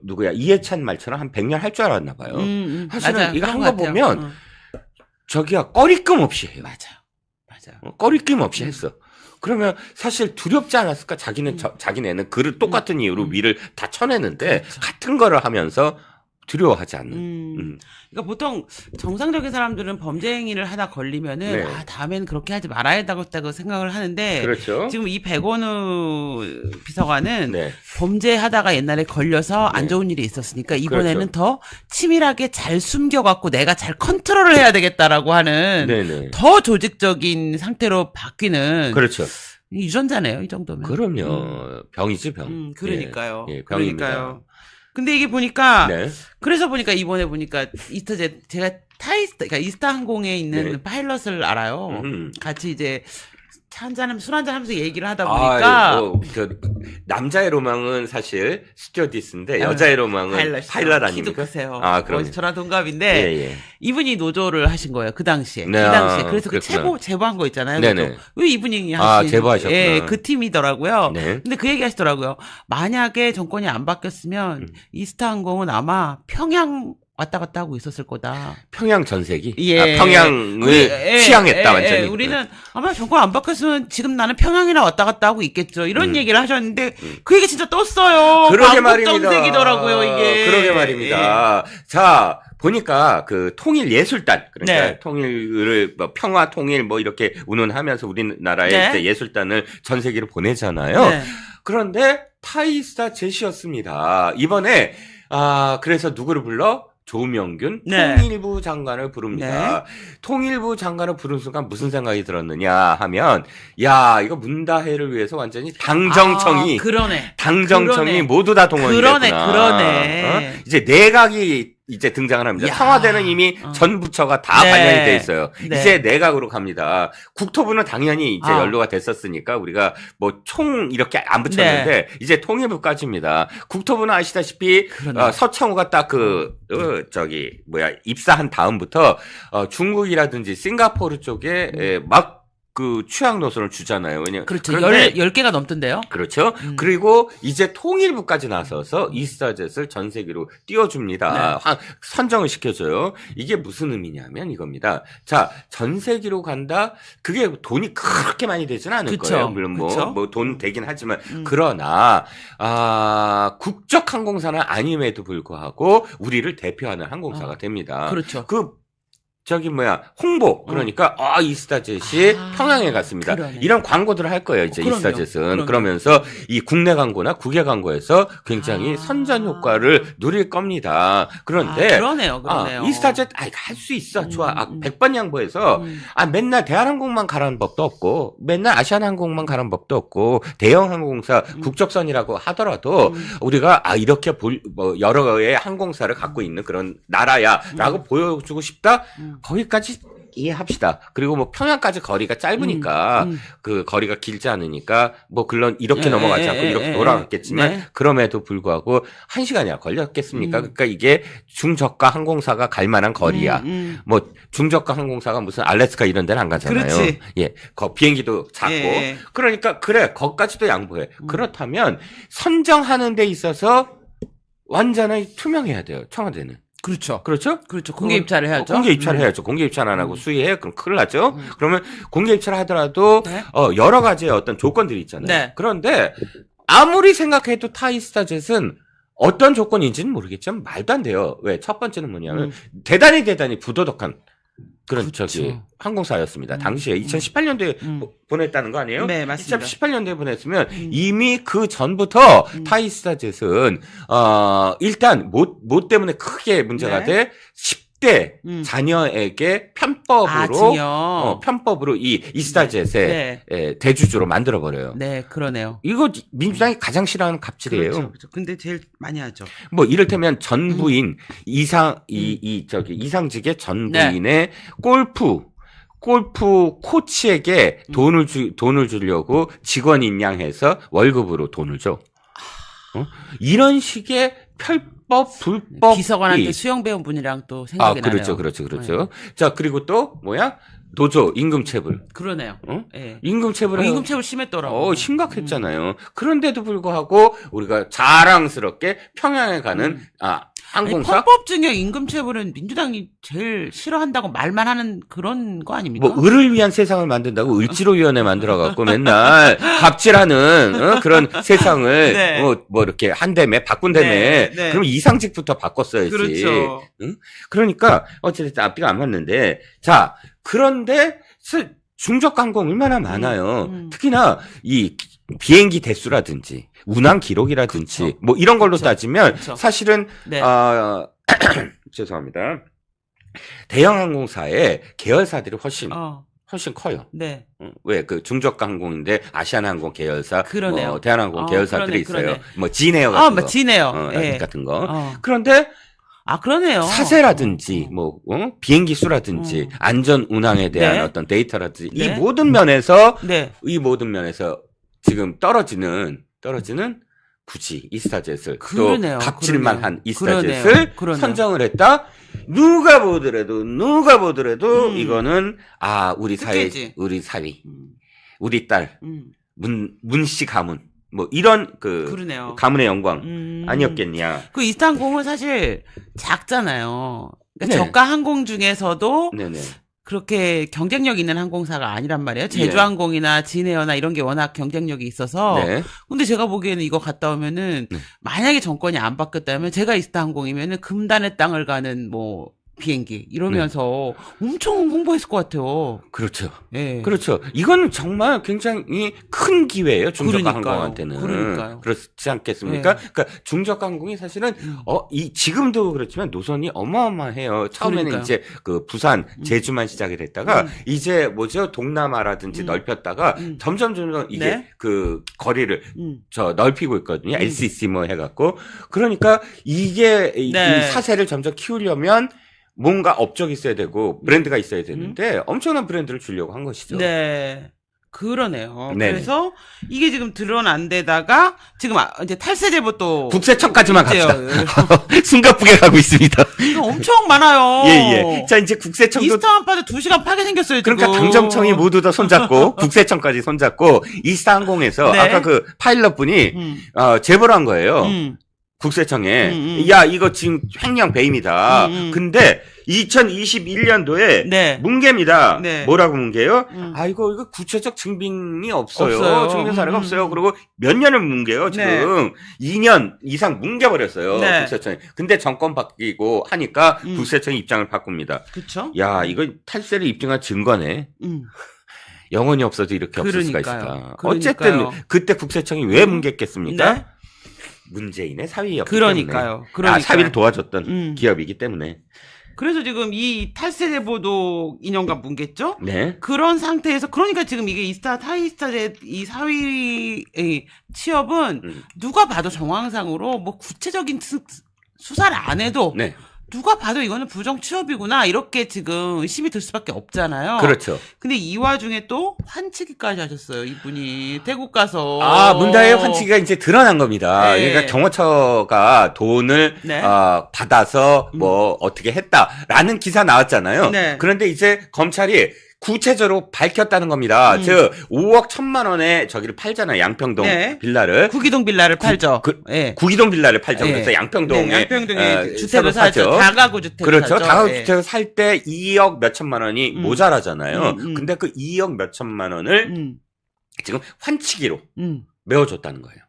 누구야 이해찬 말처럼 한 100년 할 줄 알았나 봐요. 사실은 맞아요. 이거 그런 한 것 거 같아요. 보면 저기야 꺼리낌 없이 해요. 맞아요. 꺼리낌 없이 했어. 그러면 사실 두렵지 않았을까? 자기네는 그를 똑같은 이유로 위를 다 쳐내는데 그렇죠. 같은 거를 하면서 두려워하지 않는. 그러니까 보통 정상적인 사람들은 범죄 행위를 하다 걸리면은 네. 다음엔 그렇게 하지 말아야 되겠다고 생각을 하는데 그렇죠. 지금 이 백원우 비서관은 네. 범죄하다가 옛날에 걸려서 안 좋은 일이 있었으니까 이번에는 그렇죠. 더 치밀하게 잘 숨겨갖고 내가 잘 컨트롤을 해야 되겠다라고 하는 네네. 더 조직적인 상태로 바뀌는 그렇죠. 유전자네요, 이 정도면. 그럼요. 병이지 병. 그러니까요. 예, 병입니다. 그러니까요. 근데 이게 보니까 네. 그래서 보니까 이번에 보니까 제가 그러니까 이스타 항공에 있는 네. 파일럿을 알아요. 같이 이제 차 한잔하면서 술 한잔하면서 얘기를 하다 보니까 남자의 로망은 사실 스튜어디스인데 아, 여자의 로망은 파일럿 키도 아닙니까? 크세요. 그럼 저랑 동갑인데 예. 이분이 노조를 하신 거예요. 그 당시에. 네, 이 당시에. 그래서 그 그렇구나. 제보한 거 있잖아요. 네네. 그것도. 왜 이분이 하신 제보하셨구나. 예, 그 팀이더라고요. 네. 근데 그 얘기 하시더라고요. 만약에 정권이 안 바뀌었으면 이스타 항공은 아마 평양 왔다 갔다 하고 있었을 거다. 평양 전세기? 예. 평양을 취향했다, 완전히. 우리는 아마 정권 안 바뀌었으면 지금 나는 평양이나 왔다 갔다 하고 있겠죠. 이런 얘기를 하셨는데, 그 얘기 진짜 떴어요. 그러게 말입니다. 전세기더라고요, 이게. 그러게 말입니다. 자, 보니까 그 통일예술단, 그러니까 네. 통일을, 뭐 평화 통일 뭐 이렇게 운운하면서 우리나라의 네. 이제 예술단을 전 세계로 보내잖아요. 네. 그런데 타이스타 제시였습니다. 이번에, 그래서 누구를 불러? 조명균 네. 통일부 장관을 부릅니다. 통일부 장관을 부른 순간 무슨 생각이 들었느냐 하면, 야, 이거 문다혜를 위해서 완전히 당정청이, 그러네. 당정청이 그러네. 모두 다 동원이 됐구나. 그러네. 이제 내각이 이제 등장을 합니다. 야. 청와대는 이미 전 부처가 다 네. 반영이 돼 있어요. 네. 이제 내각으로 갑니다. 국토부는 당연히 이제 아. 연루가 됐었으니까 우리가 뭐 총 이렇게 안 붙였는데 이제 통일부까지입니다. 국토부는 아시다시피 그러네. 서청후가 딱 입사한 다음부터 중국이라든지 싱가포르 쪽에 막 그 취향 노선을 주잖아요. 왜냐 그렇죠. 그런데 10개가 넘던데요? 그렇죠. 그리고 이제 통일부까지 나서서 이스타젯을 전 세계로 띄워줍니다. 네. 선정을 시켜줘요. 이게 무슨 의미냐면 이겁니다. 자, 전 세계로 간다? 그게 돈이 그렇게 많이 되지는 않을 그쵸. 거예요. 물론 그쵸. 뭐 돈 되긴 하지만. 그러나, 국적 항공사는 아님에도 불구하고 우리를 대표하는 항공사가 됩니다. 그렇죠. 홍보. 그러니까, 이스타젯이 평양에 갔습니다. 그러네. 이런 광고들을 할 거예요, 이제 그럼요. 이스타젯은. 그럼요. 그러면서 이 국내 광고나 국외 광고에서 굉장히 선전 효과를 누릴 겁니다. 그런데, 그러네요. 이스타젯, 할 수 있어. 좋아. 100번 양보해서, 맨날 대한항공만 가라는 법도 없고, 맨날 아시아나항공만 가라는 법도 없고, 대형 항공사 국적선이라고 하더라도, 우리가, 이렇게 여러 개의 항공사를 갖고 있는 그런 나라야, 라고 보여주고 싶다? 거기까지 이해합시다. 그리고 뭐 평양까지 거리가 짧으니까 그 거리가 길지 않으니까 뭐 물론 이렇게 넘어가지 않고 이렇게 돌아갔겠지만 그럼에도 불구하고 1시간이나 걸렸겠습니까? 그러니까 이게 중저가 항공사가 갈 만한 거리야. 뭐 중저가 항공사가 무슨 알래스카 이런 데는 안 가잖아요. 그렇지. 예. 비행기도 작고. 그러니까 그래. 거기까지도 양보해. 그렇다면 선정하는 데 있어서 완전히 투명해야 돼요. 청와대는. 그렇죠. 그렇죠? 그렇죠. 공개 입찰을 해야죠. 공개 입찰을 해야죠. 공개 입찰 안 하고 수의해? 그럼 큰일 나죠? 그러면 공개 입찰을 하더라도, 여러 가지의 어떤 조건들이 있잖아요. 네. 그런데, 아무리 생각해도 타이스타젯은 어떤 조건인지는 모르겠지만 말도 안 돼요. 왜? 첫 번째는 뭐냐면, 대단히 부도덕한 그런 그렇죠. 항공사였습니다. 당시에 2018년도에 보냈다는 거 아니에요? 네, 맞습니다. 2018년도에 보냈으면 이미 그 전부터 타이스타젯은 일단 못 때문에 크게 문제가 돼 10대 자녀에게 편법으로 이 이스타젯의 대주주로 만들어 버려요. 네, 그러네요. 이거 민주당이 가장 싫어하는 갑질이에요. 그렇죠. 근데 제일 많이 하죠. 뭐 이를테면 전 부인 이상직의 전 부인의 골프 코치에게 돈을 주려고 직원 임양해서 월급으로 돈을 줘. 이런 식의 불법 비서관한테 수영 배운 분이랑 또 생각이 나네요. 그렇죠. 자, 그리고 또 노조 임금체불. 그러네요. 예. 임금체불 심했더라고. 심각했잖아요. 그런데도 불구하고 우리가 자랑스럽게 평양에 가는 항공사. 헌법 중에 임금체불은 민주당이 제일 싫어한다고 말만 하는 그런 거 아닙니까? 뭐 을을 위한 세상을 만든다고 을지로위원회 만들어갖고 맨날 갑질하는 그런 세상을 뭐 이렇게 한다며 바꾼다며. 그럼 이상직부터 바꿨어야지. 그렇죠. 응? 그러니까 어쨌든 앞뒤가 안 맞는데 자 그런데 중저가 항공 얼마나 많아요. 특히나 이 비행기 대수라든지 운항 기록이라든지 뭐 이런 걸로 따지면 사실은 죄송합니다. 대형 항공사의 계열사들이 훨씬 커요. 네. 왜 그 중저가 항공인데 아시아나항공 계열사, 그러네요. 대한항공 계열사들이 그러네. 있어요. 뭐 지네어 같은 거, 지네어 같은 거. 그런데 그러네요. 사세라든지 비행기 수라든지 안전 운항에 대한 어떤 데이터라든지 이 모든 면에서 지금 떨어지는 굳이 이스타젯을 또 갑질만한 이스타젯을 선정을 했다. 누가 보더라도 이거는 우리 사위 우리 딸 문씨 가문 뭐 이런 그러네요. 가문의 영광 아니었겠냐. 그 이스타항공은 사실 작잖아요. 그러니까 네. 저가 항공 중에서도 네네. 그렇게 경쟁력 있는 항공사가 아니란 말이에요. 제주항공이나 진에어나 이런 게 워낙 경쟁력이 있어서. 네. 근데 제가 보기에는 이거 갔다 오면은 만약에 정권이 안 바뀌었다면 제가 이스타항공이면은 금단의 땅을 가는 뭐 비행기 이러면서 엄청 홍보했을 것 같아요. 그렇죠. 예. 그렇죠. 이건 정말 굉장히 큰 기회예요. 중저가 그러니까요. 항공한테는. 그러니까요. 그렇지 않겠습니까? 네. 그러니까 중저가 항공이 사실은 지금도 그렇지만 노선이 어마어마해요. 처음에는 그러니까요. 이제 그 부산, 제주만 시작이 됐다가 이제 뭐죠? 동남아라든지 넓혔다가 점점 이게 네. 그 거리를 넓히고 있거든요. LCC 뭐 해갖고. 그러니까 이게 이 사세를 점점 키우려면 뭔가 업적이 있어야 되고 브랜드가 있어야 되는데 엄청난 브랜드를 주려고 한 것이죠. 네. 그러네요. 네네. 그래서 이게 지금 드러난 데다가 지금 이제 탈세 제보 또 국세청까지만 있대요. 갑시다. 숨가쁘게 가고 있습니다. 이거 엄청 많아요. 예. 자, 이제 국세청도. 이스타만 파도 2시간 파게 생겼어요, 지금. 그러니까 당정청이 모두 다 손잡고, 국세청까지 손잡고, 이스타항공에서 네. 아까 그 파일럿 분이, 제보를 한 거예요. 국세청에. 야, 이거 지금 횡령 배임이다. 근데 2021년도에 네. 뭉개입니다. 네. 뭐라고 뭉개요? 이거 구체적 증빙이 없어요. 증빙 사례가 없어요. 그리고 몇 년을 뭉개요, 지금. 2년 이상 뭉개버렸어요. 네. 국세청이. 근데 정권 바뀌고 하니까 국세청이 입장을 바꿉니다. 그쵸? 야, 이거 탈세를 입증한 증거네. 영혼이 없어도 이렇게 없을 수가 있다. 어쨌든 그때 국세청이 왜 뭉갰겠습니까? 네? 문재인의 사위였기 그러니까요. 때문에. 사위를 도와줬던 기업이기 때문에. 그래서 지금 이 탈세 제보도 2년간 뭉갰죠? 네. 그런 상태에서 그러니까 지금 이게 타이스타제 이 사위 취업은 누가 봐도 정황상으로 뭐 구체적인 수사를 안 해도 네. 누가 봐도 이거는 부정 취업이구나 이렇게 지금 의심이 들 수밖에 없잖아요. 그렇죠. 근데 이 와중에 또 환치기까지 하셨어요. 이분이 태국 가서. 문다의 환치기가 이제 드러난 겁니다. 네. 그러니까 경호처가 돈을 네. 받아서 뭐 어떻게 했다라는 기사 나왔잖아요. 네. 그런데 이제 검찰이 구체적으로 밝혔다는 겁니다. 즉 5억 1천만 원에 저기를 팔잖아요. 양평동 네. 빌라를. 구기동 빌라를 팔죠. 네. 구기동 빌라를 팔죠. 네. 그래서 양평동에 양평동에 주택을 사죠. 다가구 주택을 그렇죠. 사죠. 다가구 주택을 살 때 2억 몇 천만 원이 모자라잖아요. 근데 그 2억 몇 천만 원을 지금 환치기로 메워줬다는 거예요.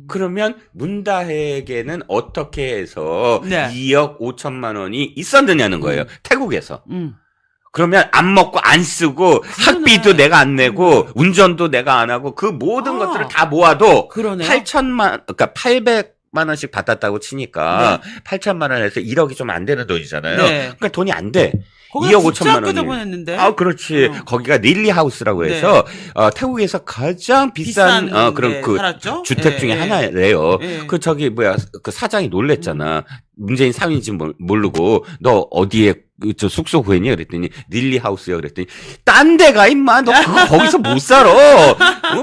그러면 문다혜에게는 어떻게 해서 네. 2억 5천만 원이 있었느냐는 거예요. 태국에서. 그러면 안 먹고 안 쓰고 학비도 내가 안 내고 운전도 내가 안 하고 그 모든 것들을 다 모아도 그러네요. 800만 원씩 받았다고 치니까 8천만 원에서 1억이 좀 안 되는 돈이잖아요. 네. 그러니까 돈이 안 돼. 거기가 2억 5천만 원이. 보냈는데. 그렇지. 거기가 릴리 하우스라고 해서 태국에서 가장 비싼 그런 그 살았죠? 주택 중에 하나래요. 예. 그 그 사장이 놀랬잖아. 문재인 사위인지 모르고 너 어디에 저 숙소 구했니? 그랬더니 릴리 하우스요. 그랬더니 딴 데가 임마 너 그거 거기서 못 살아.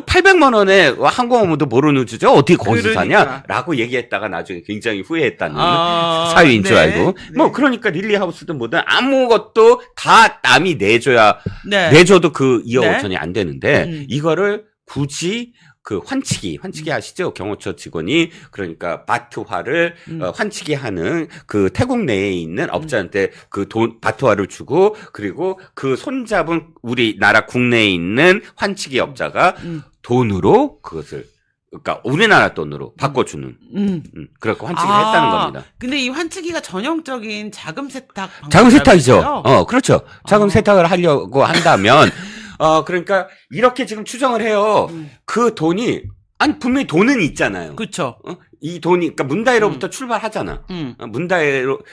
800만 원에 항공업무도 모르는 주죠. 어떻게 거기서 사냐? 라고 얘기했다가 나중에 굉장히 후회했다는 사위인 줄 알고. 뭐 그러니까 릴리 하우스도 뭐든 아무것도 다 남이 내줘야 내줘도 그 2억 5천이 안 되는데 이거를 굳이 그 환치기 아시죠? 경호처 직원이 그러니까 바트화를 환치기 하는 그 태국 내에 있는 업자한테 그 바트화를 주고 그리고 그 손잡은 우리나라 국내에 있는 환치기 업자가 돈으로 그것을 그러니까 우리나라 돈으로 바꿔주는 그렇게 환치기를 했다는 겁니다. 근데 이 환치기가 전형적인 자금 세탁 자금 세탁이죠. 그렇죠. 자금 세탁을 하려고 한다면 그러니까 이렇게 지금 추정을 해요. 그 돈이 분명히 돈은 있잖아요. 그렇죠. 이 돈이 그러니까 문다혜로부터 출발하잖아.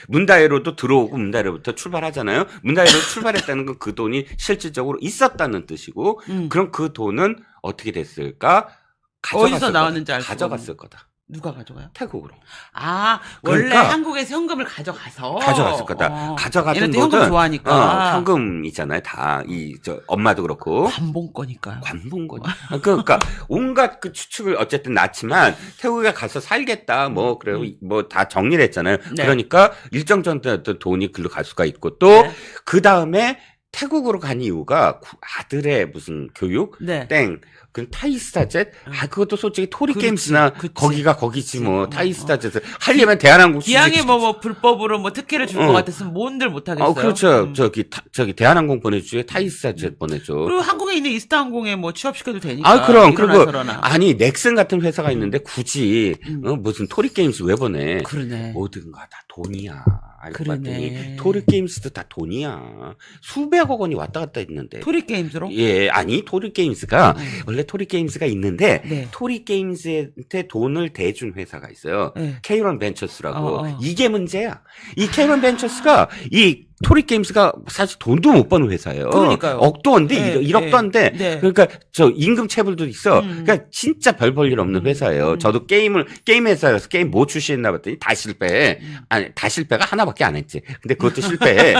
문다혜로도 들어오고 문다혜로부터 출발하잖아요. 문다혜로 출발했다는 건 그 돈이 실질적으로 있었다는 뜻이고 그럼 그 돈은 어떻게 됐을까? 어디서 나왔는지 알고 가져갔을 거다. 누가 가져가요? 태국으로. 원래 그러니까 한국에서 현금을 가져갔을 거다. 가져갔던 얘네들 현금 좋아하니까. 현금이잖아요. 다 엄마도 그렇고. 관봉거니까요. 관봉거니. 그러니까 온갖 그 추측을 어쨌든 났지만 태국에 가서 살겠다. 뭐 그래요. 뭐 다 정리를 했잖아요. 네. 그러니까 일정 정도 어떤 돈이 글로 갈 수가 있고 또 그 다음에 태국으로 간 이유가 아들의 무슨 교육 네. 땡. 그 타이스타젯 그것도 솔직히 토리 게임스나 거기가 거기지 뭐 타이스타젯을 하려면 대한항공 기왕에 뭐 불법으로 뭐 특혜를 줄 것 같았으면 뭔들 못 하겠어요. 그렇죠. 저기 대한항공 보내주에 타이스타젯 보내줘. 그리고 한국에 있는 이스타항공에 뭐 취업시켜도 되니까. 그럼 그리고 아니 넥슨 같은 회사가 있는데 굳이 무슨 토리 게임스 왜 보내? 그러네. 모든가 다 돈이야. 알고 그러네. 봤더니 토리 게임스도 다 돈이야. 수백억 원이 왔다 갔다 했는데. 토리 게임즈로? 예, 아니 토리 게임스가 원래 토리 게임스가 있는데 네. 토리 게임스한테 돈을 대준 회사가 있어요. 네. K1 벤처스라고. 이게 문제야. 이 K1 벤처스가 이 토리 게임스가 사실 돈도 못 버는 회사예요. 그러니까요. 억도 안 돼, 네, 1억도 안 돼. 네. 그러니까 저 임금 체불도 있어. 그러니까 진짜 별 볼 일 없는 회사예요. 저도 게임 회사에서 게임 뭐 출시했나 봤더니 다 실패해. 아니, 다 실패가 하나밖에 안 했지. 근데 그것도 실패해.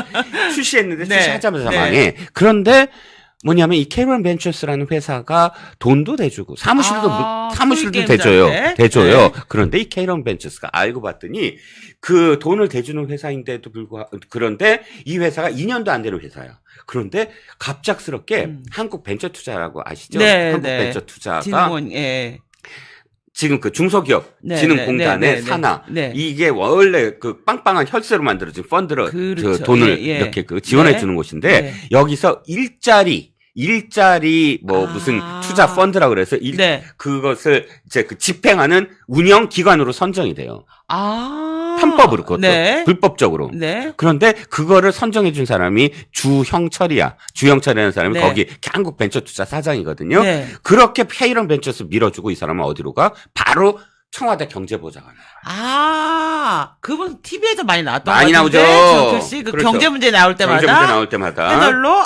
출시했는데 네. 출시하자마자 네. 망해. 그런데 뭐냐면 이 K1 벤처스라는 회사가 돈도 대주고 사무실도 대줘요. 네. 그런데 이 K1 벤처스가 알고 봤더니 그 돈을 대주는 회사인데도 불구하고 그런데 이 회사가 2년도 안 되는 회사야. 그런데 갑작스럽게 한국 벤처 투자라고 아시죠? 네, 한국 네. 벤처 투자가 진흥원, 예. 지금 그 중소기업 네, 진흥공단의 네, 산하 네. 이게 원래 그 빵빵한 혈세로 만들어진 펀드로 그렇죠. 저 돈을 예, 예. 이렇게 그 지원해 네. 주는 곳인데 네. 여기서 일자리 뭐 무슨 투자 펀드라 그래서 네. 그것을 이제 그 집행하는 운영 기관으로 선정이 돼요. 편법으로 그것도 네. 불법적으로. 네. 그런데 그거를 선정해 준 사람이 주형철이야. 주형철이라는 사람이 네. 거기 한국 벤처투자 사장이거든요. 네. 그렇게 K1 벤처스 밀어주고 이 사람은 어디로 가? 바로 청와대 경제보좌관. 그분 TV에서 많이 나왔던 많이 것 같은데? 나오죠. 글씨 그 그렇죠. 경제 문제 나올 때마다. 경제 문제 나올 때마다. 패널로?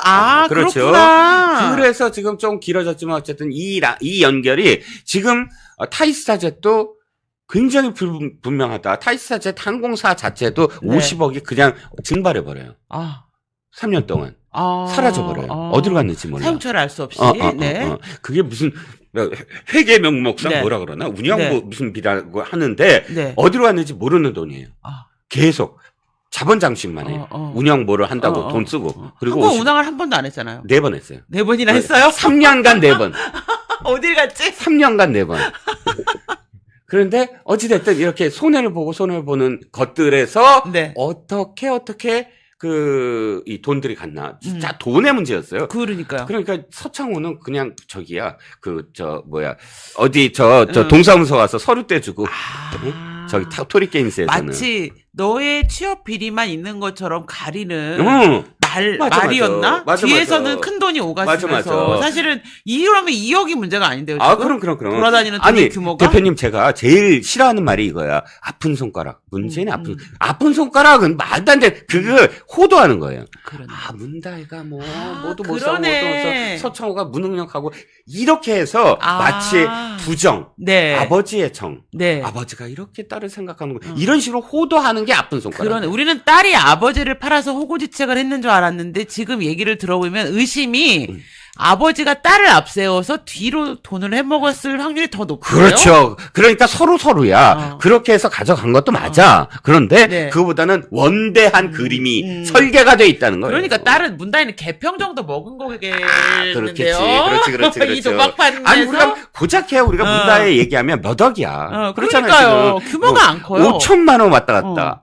그렇죠. 그렇구나. 그래서 지금 좀 길어졌지만 어쨌든 이 연결이 지금 타이스타젯도 굉장히 분명하다. 타이스타젯 항공사 자체도 네. 50억이 그냥 증발해버려요. 3년 동안. 사라져버려요. 어디로 갔는지 몰라. 사용처를 알 수 없이. 네. 그게 무슨 회계 명목상 네. 뭐라 그러나 운영부 네. 무슨 비라고 하는데 네. 어디로 갔는지 모르는 돈이에요. 계속 자본 장식만 해. 운영 뭐를 한다고 돈 쓰고. 그리고 한번 운항을 한 번도 안 했잖아요. 4번 했어요. 4번이나 했어요? 3년간 4번. 어딜 갔지? 3년간 4번. 그런데 어찌됐든 이렇게 손해를 보는 것들에서 네. 어떻게 이 돈들이 갔나. 진짜 돈의 문제였어요. 그러니까요. 그러니까 서창호는 그냥 저기야. 어디 동사무소 가서 서류 떼주고. 저기 토리 게임스에서는. 마치 너의 취업 비리만 있는 것처럼 가리는 맞아. 말이었나? 맞아. 뒤에서는 큰 돈이 오갔으면서 맞아. 사실은 이유라면 2억이 문제가 아닌데요. 지금? 그럼. 돌아다니는 돈의 규모가? 대표님 제가 제일 싫어하는 말이 이거야. 아픈 손가락. 문제는 아픈 손가락은 말도 안 돼. 그거 호도하는 거예요. 그러네. 문다이가 모두 못 사고 그러네. 서창호가 무능력하고 이렇게 해서 마치 부정, 네. 아버지의 정, 네. 아버지가 이렇게 딸을 생각하는 거 이런 식으로 호도하는 게 아픈 손가락. 그러네. 우리는 딸이 아버지를 팔아서 호구지책을 했는 줄 알았는데 지금 얘기를 들어보면 의심이 아버지가 딸을 앞세워서 뒤로 돈을 해먹었을 확률이 더 높고요. 그렇죠. 그러니까 서로야. 그렇게 해서 가져간 것도 맞아. 그런데 네. 그거보다는 원대한 그림이 설계가 돼 있다는 거예요. 그러니까 딸은 문다이는 개평 정도 먹은 거겠는데요. 그렇지. 이 도박판에서. 아니 우리가 고작해 우리가 문다에 얘기하면 몇 억이야. 그러니까요. 지금. 규모가 안 커요. 5천만 원 왔다 갔다.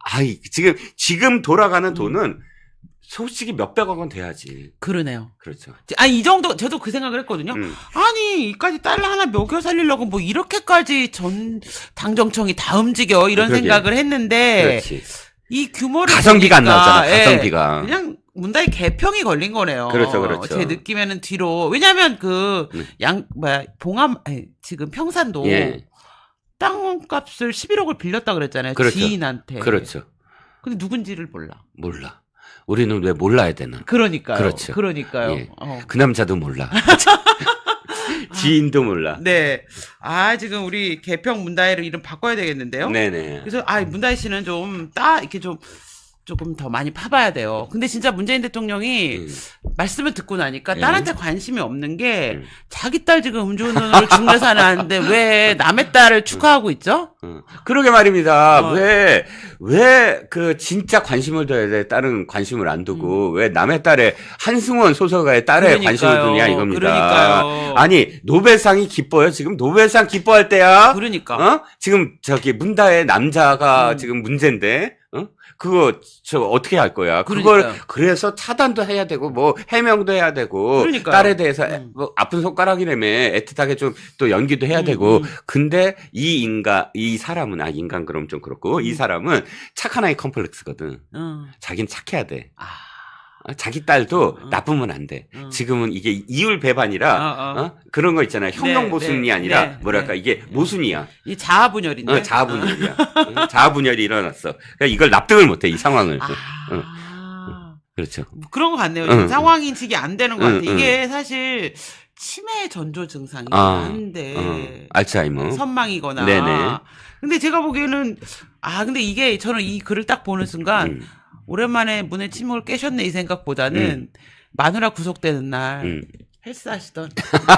지금 돌아가는 돈은 솔직히 몇백억 원 돼야지. 그러네요. 그렇죠. 이 정도, 저도 그 생각을 했거든요. 아니, 이까지 딸 하나 먹여 살리려고 뭐 이렇게까지 당정청이 다 움직여, 이런 생각을 했는데. 그렇지. 이 규모를. 가성비가 안 나오잖아, 예, 가성비가. 그냥 문다이 개평이 걸린 거네요. 그렇죠. 제 느낌에는 뒤로. 왜냐면 지금 평산도. 예. 땅값을 11억을 빌렸다 그랬잖아요. 그렇죠. 지인한테. 그렇죠. 근데 누군지를 몰라. 우리는 왜 몰라야 되나? 그러니까요. 그렇죠. 그러니까요. 예. 그 남자도 몰라. 지인도 몰라. 네. 지금 우리 개평 문다이를 이름 바꿔야 되겠는데요? 네네. 그래서 문다이 씨는 좀 이렇게 좀 조금 더 많이 파봐야 돼요. 근데 진짜 문재인 대통령이 말씀을 듣고 나니까 딸한테 관심이 없는 게 자기 딸 지금 음주운전으로 중대사는 하는데 왜 남의 딸을 축하하고 있죠? 그러게 말입니다. 왜 그 진짜 관심을 둬야 돼? 딸은 관심을 안 두고 왜 남의 딸의 한승원 소설가의 딸에 관심을 두냐 이겁니다. 그러니까요. 아니 노벨상이 기뻐요? 지금 노벨상 기뻐할 때야? 그러니까. 지금 저기 문다의 남자가 지금 문제인데, 그거 저 어떻게 할 거야? 그러니까요. 그걸 그래서 차단도 해야 되고 뭐 해명도 해야 되고 그러니까요. 딸에 대해서 뭐 아픈 손가락이라며 애틋하게 좀 또 연기도 해야 되고 근데 이 사람은 인간 그럼 좀 그렇고 이 사람은 착한 아이 컴플렉스거든. 자기는 착해야 돼. 자기 딸도 나쁘면 안 돼. 지금은 이게 이율 배반이라 그런 거 있잖아요. 혁명 모순이 아니라 뭐랄까 이게 모순이야. 이 자아분열인데. 자아분열이야. 자아분열이 일어났어. 그러니까 이걸 납득을 못해 이 상황을. 그렇죠. 그런 것 같네요. 지금 상황 인식이 안 되는 것 같아요. 이게 사실 치매 전조 증상이 아닌데 알츠하이머 선망이거나. 네네. 근데 제가 보기에는 근데 이게 저는 이 글을 딱 보는 순간 오랜만에 문의 침묵을 깨셨네 이 생각보다는 마누라 구속되는 날 헬스 하시던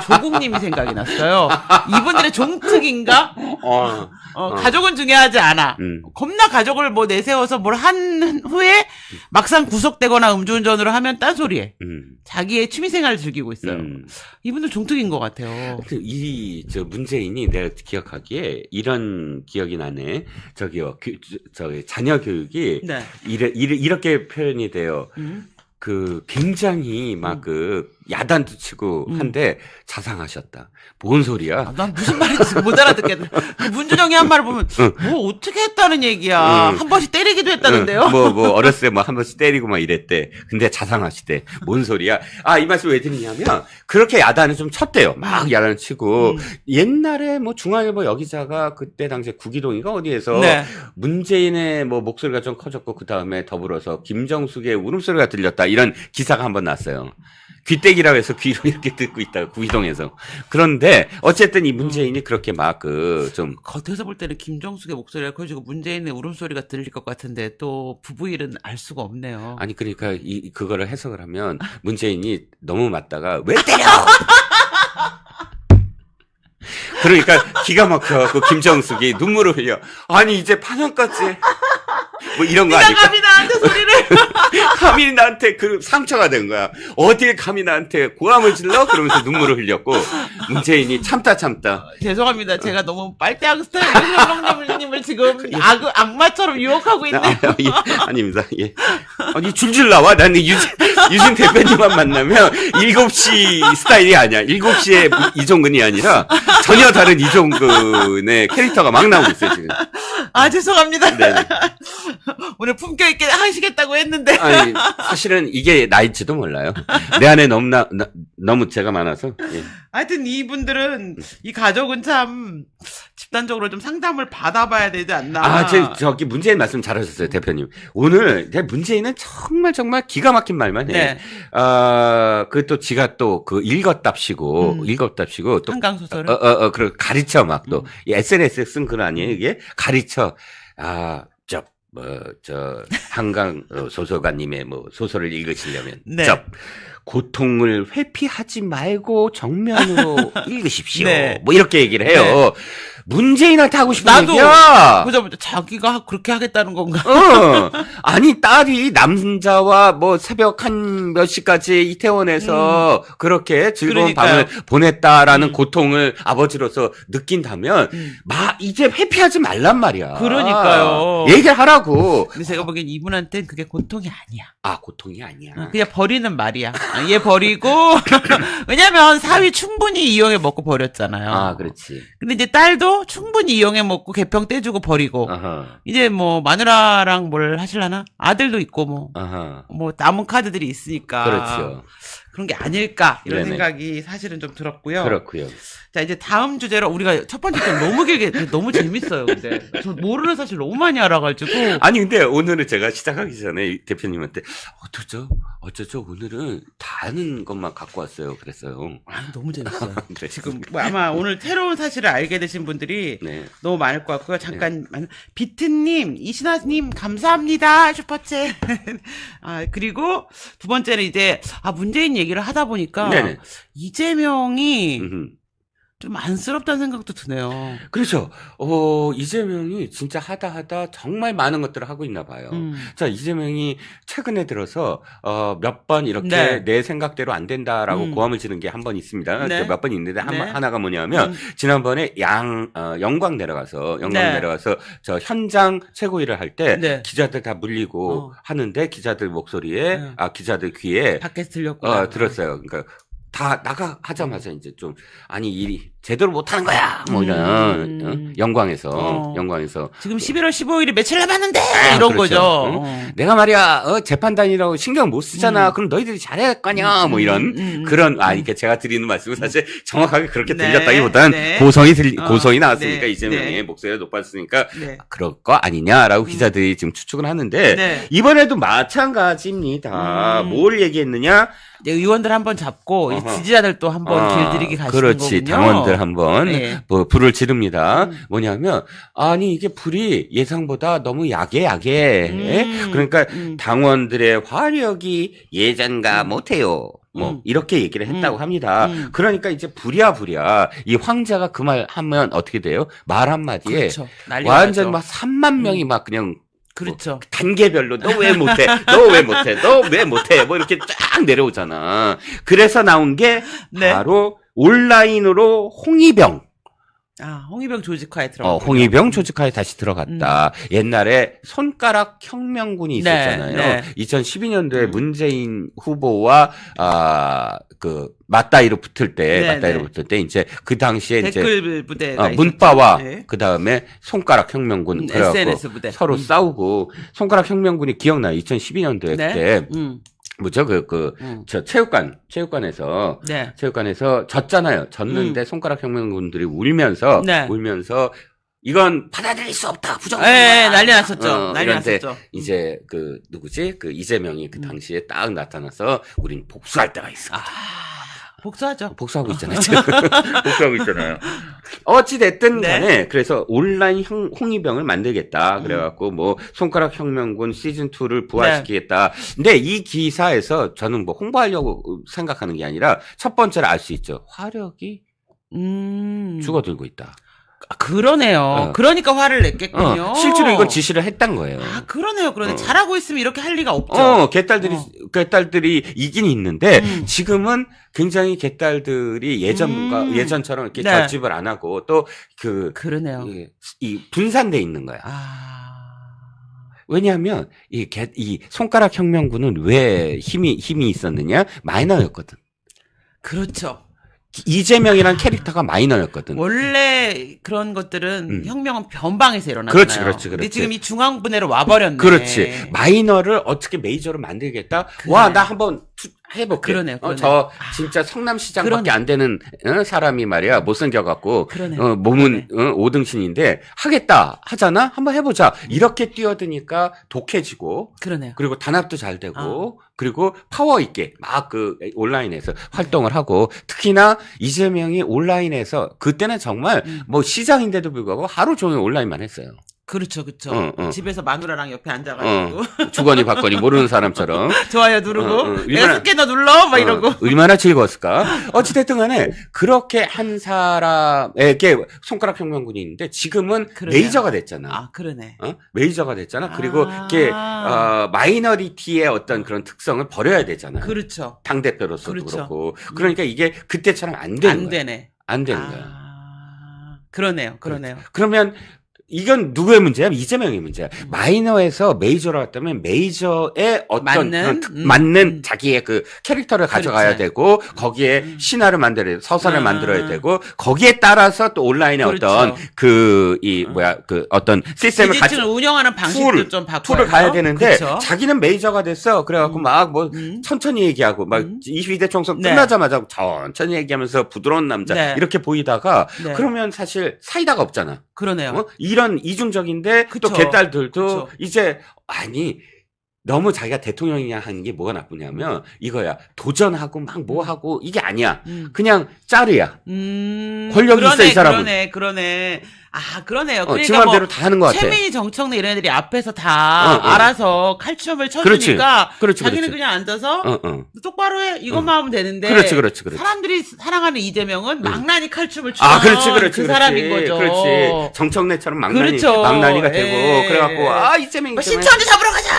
조국님이 생각이 났어요. 이분들의 종특인가? 가족은 중요하지 않아. 겁나 가족을 뭐 내세워서 뭘 한 후에 막상 구속되거나 음주운전으로 하면 딴소리해. 자기의 취미생활을 즐기고 있어요. 이분들 종특인 것 같아요. 저 문재인이 내가 기억하기에 이런 기억이 나네. 저기요, 저기 자녀 교육이 이렇게 표현이 돼요. 굉장히 막 야단도 치고 한데 자상하셨다. 뭔 소리야? 난 무슨 말인지 못 알아듣겠네. 문준영이 한 말을 보면 뭐 어떻게 했다는 얘기야. 한 번씩 때리기도 했다는데요. 뭐 어렸을 때 뭐 한 번씩 때리고 막 이랬대. 근데 자상하시대. 뭔 소리야? 이 말씀 왜 드리냐면 그렇게 야단을 좀 쳤대요. 막 야단을 치고 옛날에 뭐 중앙일보 여기자가 그때 당시에 구기동인가 어디에서 문재인의 뭐 목소리가 좀 커졌고 그 다음에 더불어서 김정숙의 울음소리가 들렸다 이런 기사가 한번 났어요. 귀때기라고 해서 귀로 이렇게 듣고 있다가 구기동에서. 그런데 어쨌든 이 문재인이 그렇게 막 좀 겉에서 볼 때는 김정숙의 목소리가 커지고 문재인의 울음소리가 들릴 것 같은데 또 부부일은 알 수가 없네요. 아니 그러니까 그거를 해석을 하면 문재인이 너무 맞다가 왜 때려? 그러니까 기가 막혀갖고 김정숙이 눈물을 흘려. 아니 이제 파년까지 뭐 이런 거 아닐까? 감히 나한테 소리를 감히 나한테 상처가 된 거야. 어딜 감히 나한테 고함을 질러? 그러면서 눈물을 흘렸고 문재인이 참다. 죄송합니다. 제가 너무 빨대하고 스타일 윤석열님을 지금 악마처럼 유혹하고 있네요. 아닙니다. 예. 아니 줄줄 나와. 나는 유진 대표님만 만나면 7시 스타일이 아니야. 7시에 이종근이 아니라 전혀 다른 이종근의 캐릭터가 막 나오고 있어요 지금. 죄송합니다. 네네. 오늘 품격 있게 하시겠다고 했는데. 아니, 사실은 이게 나일지도 몰라요. 내 안에 너무 죄가 많아서. 예. 하여튼 이분들은 이 가족은 참 집단적으로 좀 상담을 받아봐야 되지 않나. 저기 문재인 말씀 잘하셨어요, 대표님. 오늘 문재인은 정말 기가 막힌 말만 해. 또 지가 또 읽었답시고 또 한강 소설을. 그리고 가르쳐 막 또 SNS에 쓴 글 아니에요, 이게? 가르쳐. 한강 소설가님의 소설을 읽으시려면 고통을 회피하지 말고 정면으로 읽으십시오. 뭐 이렇게 얘기를 해요. 문재인한테 하고 싶은 얘기야. 보자마자 자기가 그렇게 하겠다는 건가? 아니 딸이 남자와 새벽 한 몇 시까지 이태원에서 그렇게 즐거운 밤을 보냈다라는 고통을 아버지로서 느낀다면 이제 회피하지 말란 말이야. 그러니까요. 얘기하라고. 근데 제가 보기엔 이분한테는 그게 고통이 아니야. 고통이 아니야. 그냥 버리는 말이야. 얘 버리고 왜냐면 사위 충분히 이용해 먹고 버렸잖아요. 그렇지. 근데 이제 딸도 충분히 이용해 먹고 개평 떼주고 버리고 이제 마누라랑 뭘 하실라나? 아들도 있고 뭐 남은 카드들이 있으니까. 그렇죠. 그런 게 아닐까 이런 네네. 생각이 사실은 좀 들었고요. 그렇고요. 자, 이제 다음 주제로 우리가 첫 번째 좀 너무 길게 너무 재밌어요. 근데 저 모르는 사실 너무 많이 알아가지고. 아니 근데 오늘은 제가 시작하기 전에 대표님한테 어쩌죠 오늘은 다 아는 것만 갖고 왔어요. 그랬어요. 아, 너무 재밌어요. 네. 지금 뭐 아마 오늘 새로운 사실을 알게 되신 분들이 네. 너무 많을 것 같고요. 잠깐 비트님, 이신아님 감사합니다. 슈퍼챗. 아, 그리고 두 번째는 이제 문재인 얘기를 하다 보니까 네네. 이재명이 음흠. 좀 안쓰럽다는 생각도 드네요. 그렇죠. 이재명이 진짜 하다 정말 많은 것들을 하고 있나 봐요. 자, 이재명이 최근에 들어서 몇 번 이렇게 네. 내 생각대로 안 된다라고 고함을 지른 게 한 번 있습니다. 네. 몇 번 있는데 네. 하나가 뭐냐면 지난번에 영광 내려가서 네. 저 현장 최고위를 할 때 네. 기자들 다 물리고 하는데 기자들 목소리에 네. 기자들 귀에 밖에서 들렸구나. 들었어요. 그러니까 다 하자마자 이제 좀 아니 일이 제대로 못하는 거야 뭐 이런 영광에서 지금 11월 15일이 며칠 남았는데 그렇죠. 이런 거죠. 내가 말이야 재판단이라고 신경 못 쓰잖아. 그럼 너희들이 잘해야 할 거냐 뭐 이런 그런 이렇게 제가 드리는 말씀은 사실 정확하게 그렇게 네, 들렸다기보다는 네. 고성이 나왔으니까 네, 이재명의 네. 목소리가 높았으니까 네. 그럴 거 아니냐라고 기자들이 지금 추측을 하는데 네. 이번에도 마찬가지입니다. 뭘 얘기했느냐? 네, 의원들 한번 잡고 이 지지자들 또 한번 길들이기 가시는 그렇지. 거군요. 당원들 한번 네. 불을 지릅니다. 뭐냐면 아니 이게 불이 예상보다 너무 약해. 그러니까 당원들의 화력이 예전과 못해요. 뭐 이렇게 얘기를 했다고 합니다. 그러니까 이제 부랴 이 황제가 그 말 하면 어떻게 돼요? 말 한마디에 그렇죠. 난리가 완전 나죠. 막 3만 명이 막 그냥 그렇죠. 단계별로 너 왜 못해? 너 왜 못해? 뭐 이렇게 쫙 내려오잖아. 그래서 나온 게 네. 바로 온라인으로 홍위병. 홍위병 조직화에 들어가. 홍위병 조직화에 다시 들어갔다. 옛날에 손가락 혁명군이 있었잖아요. 네. 2012년도에 문재인 후보와 맞다이로 붙을 때 이제 그 당시에 댓글 부대가 문바와 네. 그 다음에 손가락 혁명군 그래갖고 SNS 부대. 서로 싸우고 손가락 혁명군이 기억나요? 2012년도에 네. 그때 뭐죠? 저 체육관에서 졌잖아요. 졌는데 손가락 혁명군들이 울면서 이건 받아들일 수 없다. 부정부패다. 난리 났었죠. 난리 이런데 났었죠. 이제 누구지? 이재명이 그 당시에 딱 나타나서 우린 복수할 때가 있어. 복수하죠. 복수하고 있잖아요. 복수하고 있잖아요. 어찌됐든 네. 간에, 그래서 온라인 홍위병을 만들겠다. 그래갖고, 손가락 혁명군 시즌2를 부활시키겠다. 근데 이 기사에서 저는 홍보하려고 생각하는 게 아니라, 첫 번째로 알 수 있죠. 화력이 죽어들고 있다. 그러네요. 그러니까 화를 냈겠군요. 실제로 이건 지시를 했단 거예요. 그러네요. 잘하고 있으면 이렇게 할 리가 없죠. 개딸들이 이긴 있는데, 지금은 굉장히 개딸들이 예전처럼 이렇게 젖집을 안 하고, 또 그러네요. 이 분산돼 있는 거야. 왜냐하면, 이 손가락 혁명군은 왜 힘이 있었느냐? 마이너였거든. 그렇죠. 이재명이라는 캐릭터가 마이너였거든. 원래 그런 것들은 혁명은 변방에서 일어나잖아요. 그렇지. 근데 지금 이 중앙 분해로 와버렸네. 그렇지. 마이너를 어떻게 메이저로 만들겠다? 와, 나 한번 해볼게. 그러네요. 저 진짜 성남시장밖에 안 되는 사람이 말이야. 못생겨갖고 몸은 5등신인데 하겠다 하잖아. 한번 해보자. 이렇게 뛰어드니까 독해지고. 그러네요. 그리고 단합도 잘 되고. 그리고 파워 있게 막 온라인에서 활동을 하고, 특히나 이재명이 온라인에서 그때는 정말 시장인데도 불구하고 하루 종일 온라인만 했어요. 그렇죠. 집에서 마누라랑 옆에 앉아가지고. 주거니 받거니 모르는 사람처럼. 좋아요 누르고. 내가 스캐너 눌러? 막 이러고. 얼마나 즐거웠을까? 어찌됐든 간에, 그렇게 한 사람에게 손가락 혁명군이 있는데, 지금은 메이저가 됐잖아. 그러네. 메이저가 됐잖아. 그리고 이게, 마이너리티의 어떤 그런 특성을 버려야 되잖아. 그렇죠. 당대표로서도 그렇고. 그러니까 이게 그때처럼 안 되는 거야. 되네. 안 되는 거야. 그러네요. 그러면, 이건 누구의 문제야? 이재명의 문제야. 마이너에서 메이저로 갔다면 메이저의 어떤 맞는 자기의 그 캐릭터를 가져가야 되고 거기에 신화를 만들어야 서사를 만들어야 되고 거기에 따라서 또 온라인의 어떤 어떤 시스템을 같이 운영하는 방식도 좀 바꿔야 툴을 가야 되는데 그쵸? 자기는 메이저가 됐어. 그래갖고 막 뭐 천천히 얘기하고 막 22대 총선 끝나자마자 천천히 얘기하면서 부드러운 남자 이렇게 보이다가 그러면 사실 사이다가 없잖아. 그러네요. 이런 이중적인데 또 개딸들도 이제 아니 너무 자기가 대통령이냐 하는 게 뭐가 나쁘냐면 이거야. 도전하고 막 뭐하고 이게 아니야. 그냥 짜르야. 권력이 있어 이 사람은. 그러네. 아, 그러네요. 지 맘대로 다 하는 것 같아. 최민희, 정청래 이런 애들이 앞에서 다 알아서 칼춤을 쳐주니까 자기는 그냥 앉아서 똑바로 해. 이것만 하면 되는데 그렇지. 사람들이 사랑하는 이재명은 망나니 칼춤을 추는 그렇지. 사람인 거죠. 그렇지. 정청래처럼 망나니가 되고 그래갖고 이재명이 신천지 잡으러 가자.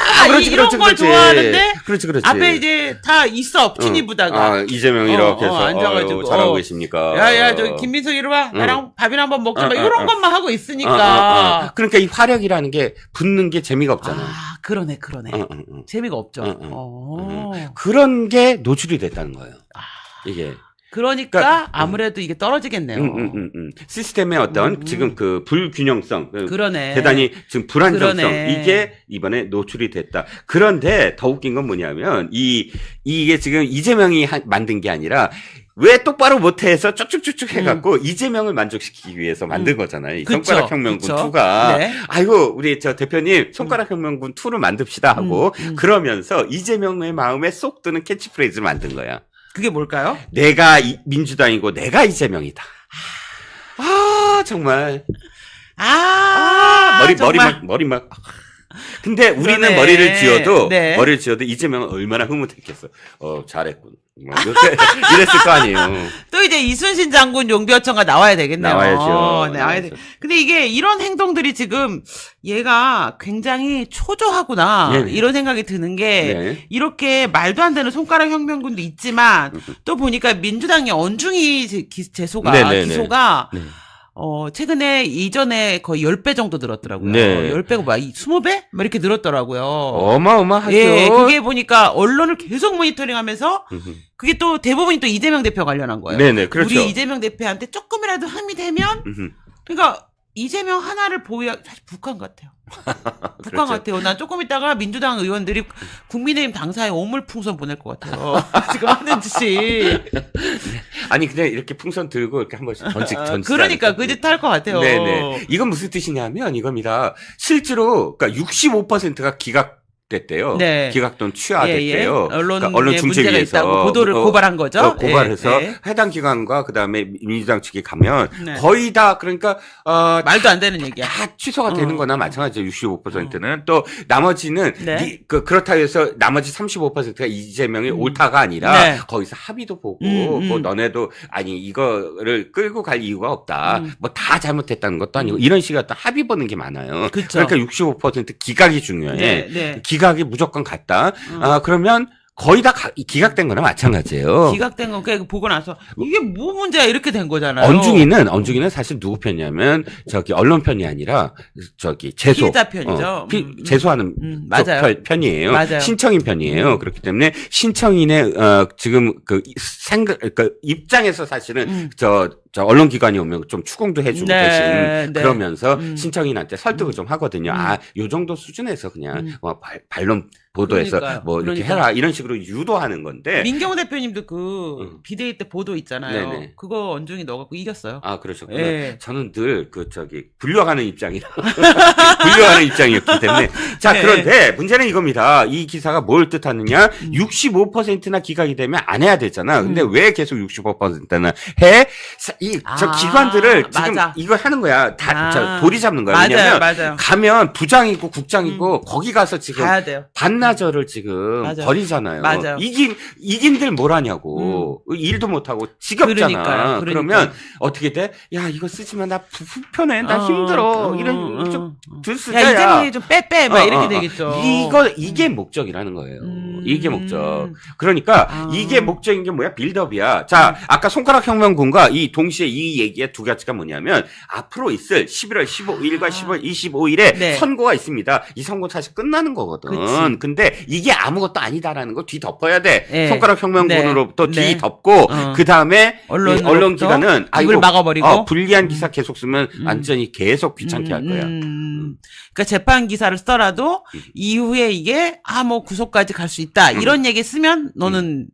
이런 걸 좋아하는데 앞에 이제 다 있어 친이부다가 이재명이 이렇게 해서 앉아가지고 잘하고 계십니까? 야야 저기 김민석 이리 와 나랑 밥이나 한번 먹자 이런 것만 하고 있으니까 그러니까 이 화력이라는 게 붙는 게 재미가 없잖아. 그러네. 재미가 없죠. 그런 게 노출이 됐다는 거예요. 이게. 그러니까 아무래도 이게 떨어지겠네요. 시스템의 어떤 지금 그 불균형성, 그러네. 대단히 지금 불안정성 이게 이번에 노출이 됐다. 그런데 더 웃긴 건 뭐냐면 이게 지금 이재명이 만든 게 아니라 왜 똑바로 못해서 쭉쭉쭉쭉 해갖고 이재명을 만족시키기 위해서 만든 거잖아요. 이 손가락 혁명군 2가. 아이고 우리 저 대표님 손가락 혁명군 2를 만듭시다 하고 그러면서 이재명의 마음에 쏙 드는 캐치프레이즈를 만든 거야. 그게 뭘까요? 내가 민주당이고 내가 이재명이다. 정말. 머리 막. 근데 우리는 머리를 쥐어도 이재명은 얼마나 흐뭇했겠어. 잘했군. 이랬을 거 아니에요. 또 이제 이순신 장군 용비어청가 나와야 되겠네요. 나와야죠. 나와야 돼. 근데 이게 이런 행동들이 지금 얘가 굉장히 초조하구나. 이런 생각이 드는 게 이렇게 말도 안 되는 손가락 혁명군도 있지만 또 보니까 민주당의 언중이 기소가 최근에 이전에 거의 10배 정도 늘었더라고요. 10배고 20배? 막 이렇게 늘었더라고요. 어마어마하죠. 그게 보니까 언론을 계속 모니터링 하면서 그게 또 대부분이 또 이재명 대표 관련한 거예요. 그렇죠. 우리 이재명 대표한테 조금이라도 흠이 되면 그러니까 이재명 하나를 보호해야 사실 북한 같아요. 북한 같아요. 난 조금 있다가 민주당 의원들이 국민의힘 당사에 오물풍선 보낼 것 같아요. 지금 하는 짓이. 아니 그냥 이렇게 풍선 들고 이렇게 한 번씩 던지. 그러니까 그 짓 할 것 같아요. 이건 무슨 뜻이냐면 이겁니다. 실제로 그러니까 65%가 기각됐대요. 기각돈 취하됐대요. 언론 언론 중재위에서 있다고 보도를 고발한 거죠. 고발해서 해당 기관과 그다음에 민주당 측이 가면 거의 다 그러니까 말도 안 되는 얘기야. 다 취소가 되는 거나 마찬가지죠. 65%는 또 나머지는 그렇다고 해서 나머지 35%가 이재명이 옳다가 아니라 거기서 합의도 보고 뭐 너네도 아니 이거를 끌고 갈 이유가 없다. 뭐 다 잘못했다는 것도 아니고 이런 식의 어떤 합의 보는 게 많아요. 그러니까 65% 기각이 중요해. 기각이 무조건 같다. 그러면 거의 다 기각된 거나 마찬가지예요. 기각된 건 그냥 보고 나서 이게 뭐 문제야 이렇게 된 거잖아요. 언중이는 사실 누구 편이냐면 저기 언론 편이 아니라 저기 피해자 편이죠. 제소하는 편이에요. 맞아요. 신청인 편이에요. 그렇기 때문에 신청인의 지금 그 입장에서 사실은 저 언론기관이 오면 좀 추궁도 해주고 대신 그러면서 신청인한테 설득을 좀 하거든요. 요 정도 수준에서 그냥 반론 보도해서 뭐 이렇게 해라 이런 식으로 유도하는 건데. 민경호 대표님도 그 비대위 때 보도 있잖아요. 그거 언중이 넣어갖고 이겼어요. 그러셨구나. 저는 늘 불려가는 입장이라 불려가는 입장이었기 때문에. 자 그런데 문제는 이겁니다. 이 기사가 뭘 뜻하느냐? 65%나 기각이 되면 안 해야 되잖아. 근데 왜 계속 65%나 해? 저 기관들을 지금 이거 하는 거야. 다 도리 잡는 거야. 왜냐면 가면 부장이고 국장이고 거기 가서 지금 가야 돼요. 반나절을 지금 버리잖아요. 이긴들 뭘 하냐고. 일도 못 하고 지겹잖아. 그러면 어떻게 돼? 야 이거 쓰지만 나 불편해. 나 힘들어. 이런 좀 들쓰자야. 이재명이 좀 빼 막 이렇게 되겠죠. 이게 목적이라는 거예요. 이게 목적. 그러니까 이게 목적인 게 뭐야? 빌드업이야. 자, 아까 손가락 혁명군과 이 동시에 이 얘기의 두 가지가 뭐냐면 앞으로 있을 11월 15일과 10월 25일에 네. 선거가 있습니다. 이 선거 사실 끝나는 거거든. 그치. 근데 이게 아무것도 아니다라는 거 뒤 덮어야 돼. 네. 손가락 혁명군으로부터 네. 뒤 덮고 그다음에 언론으로부터 언론기관은 입을 막아버리고 불리한 기사 계속 쓰면 완전히 계속 귀찮게 할 거야. 그러니까 재판 기사를 써라도 이후에 이게 뭐 구속까지 갈 수 있다 이런 얘기 쓰면 너는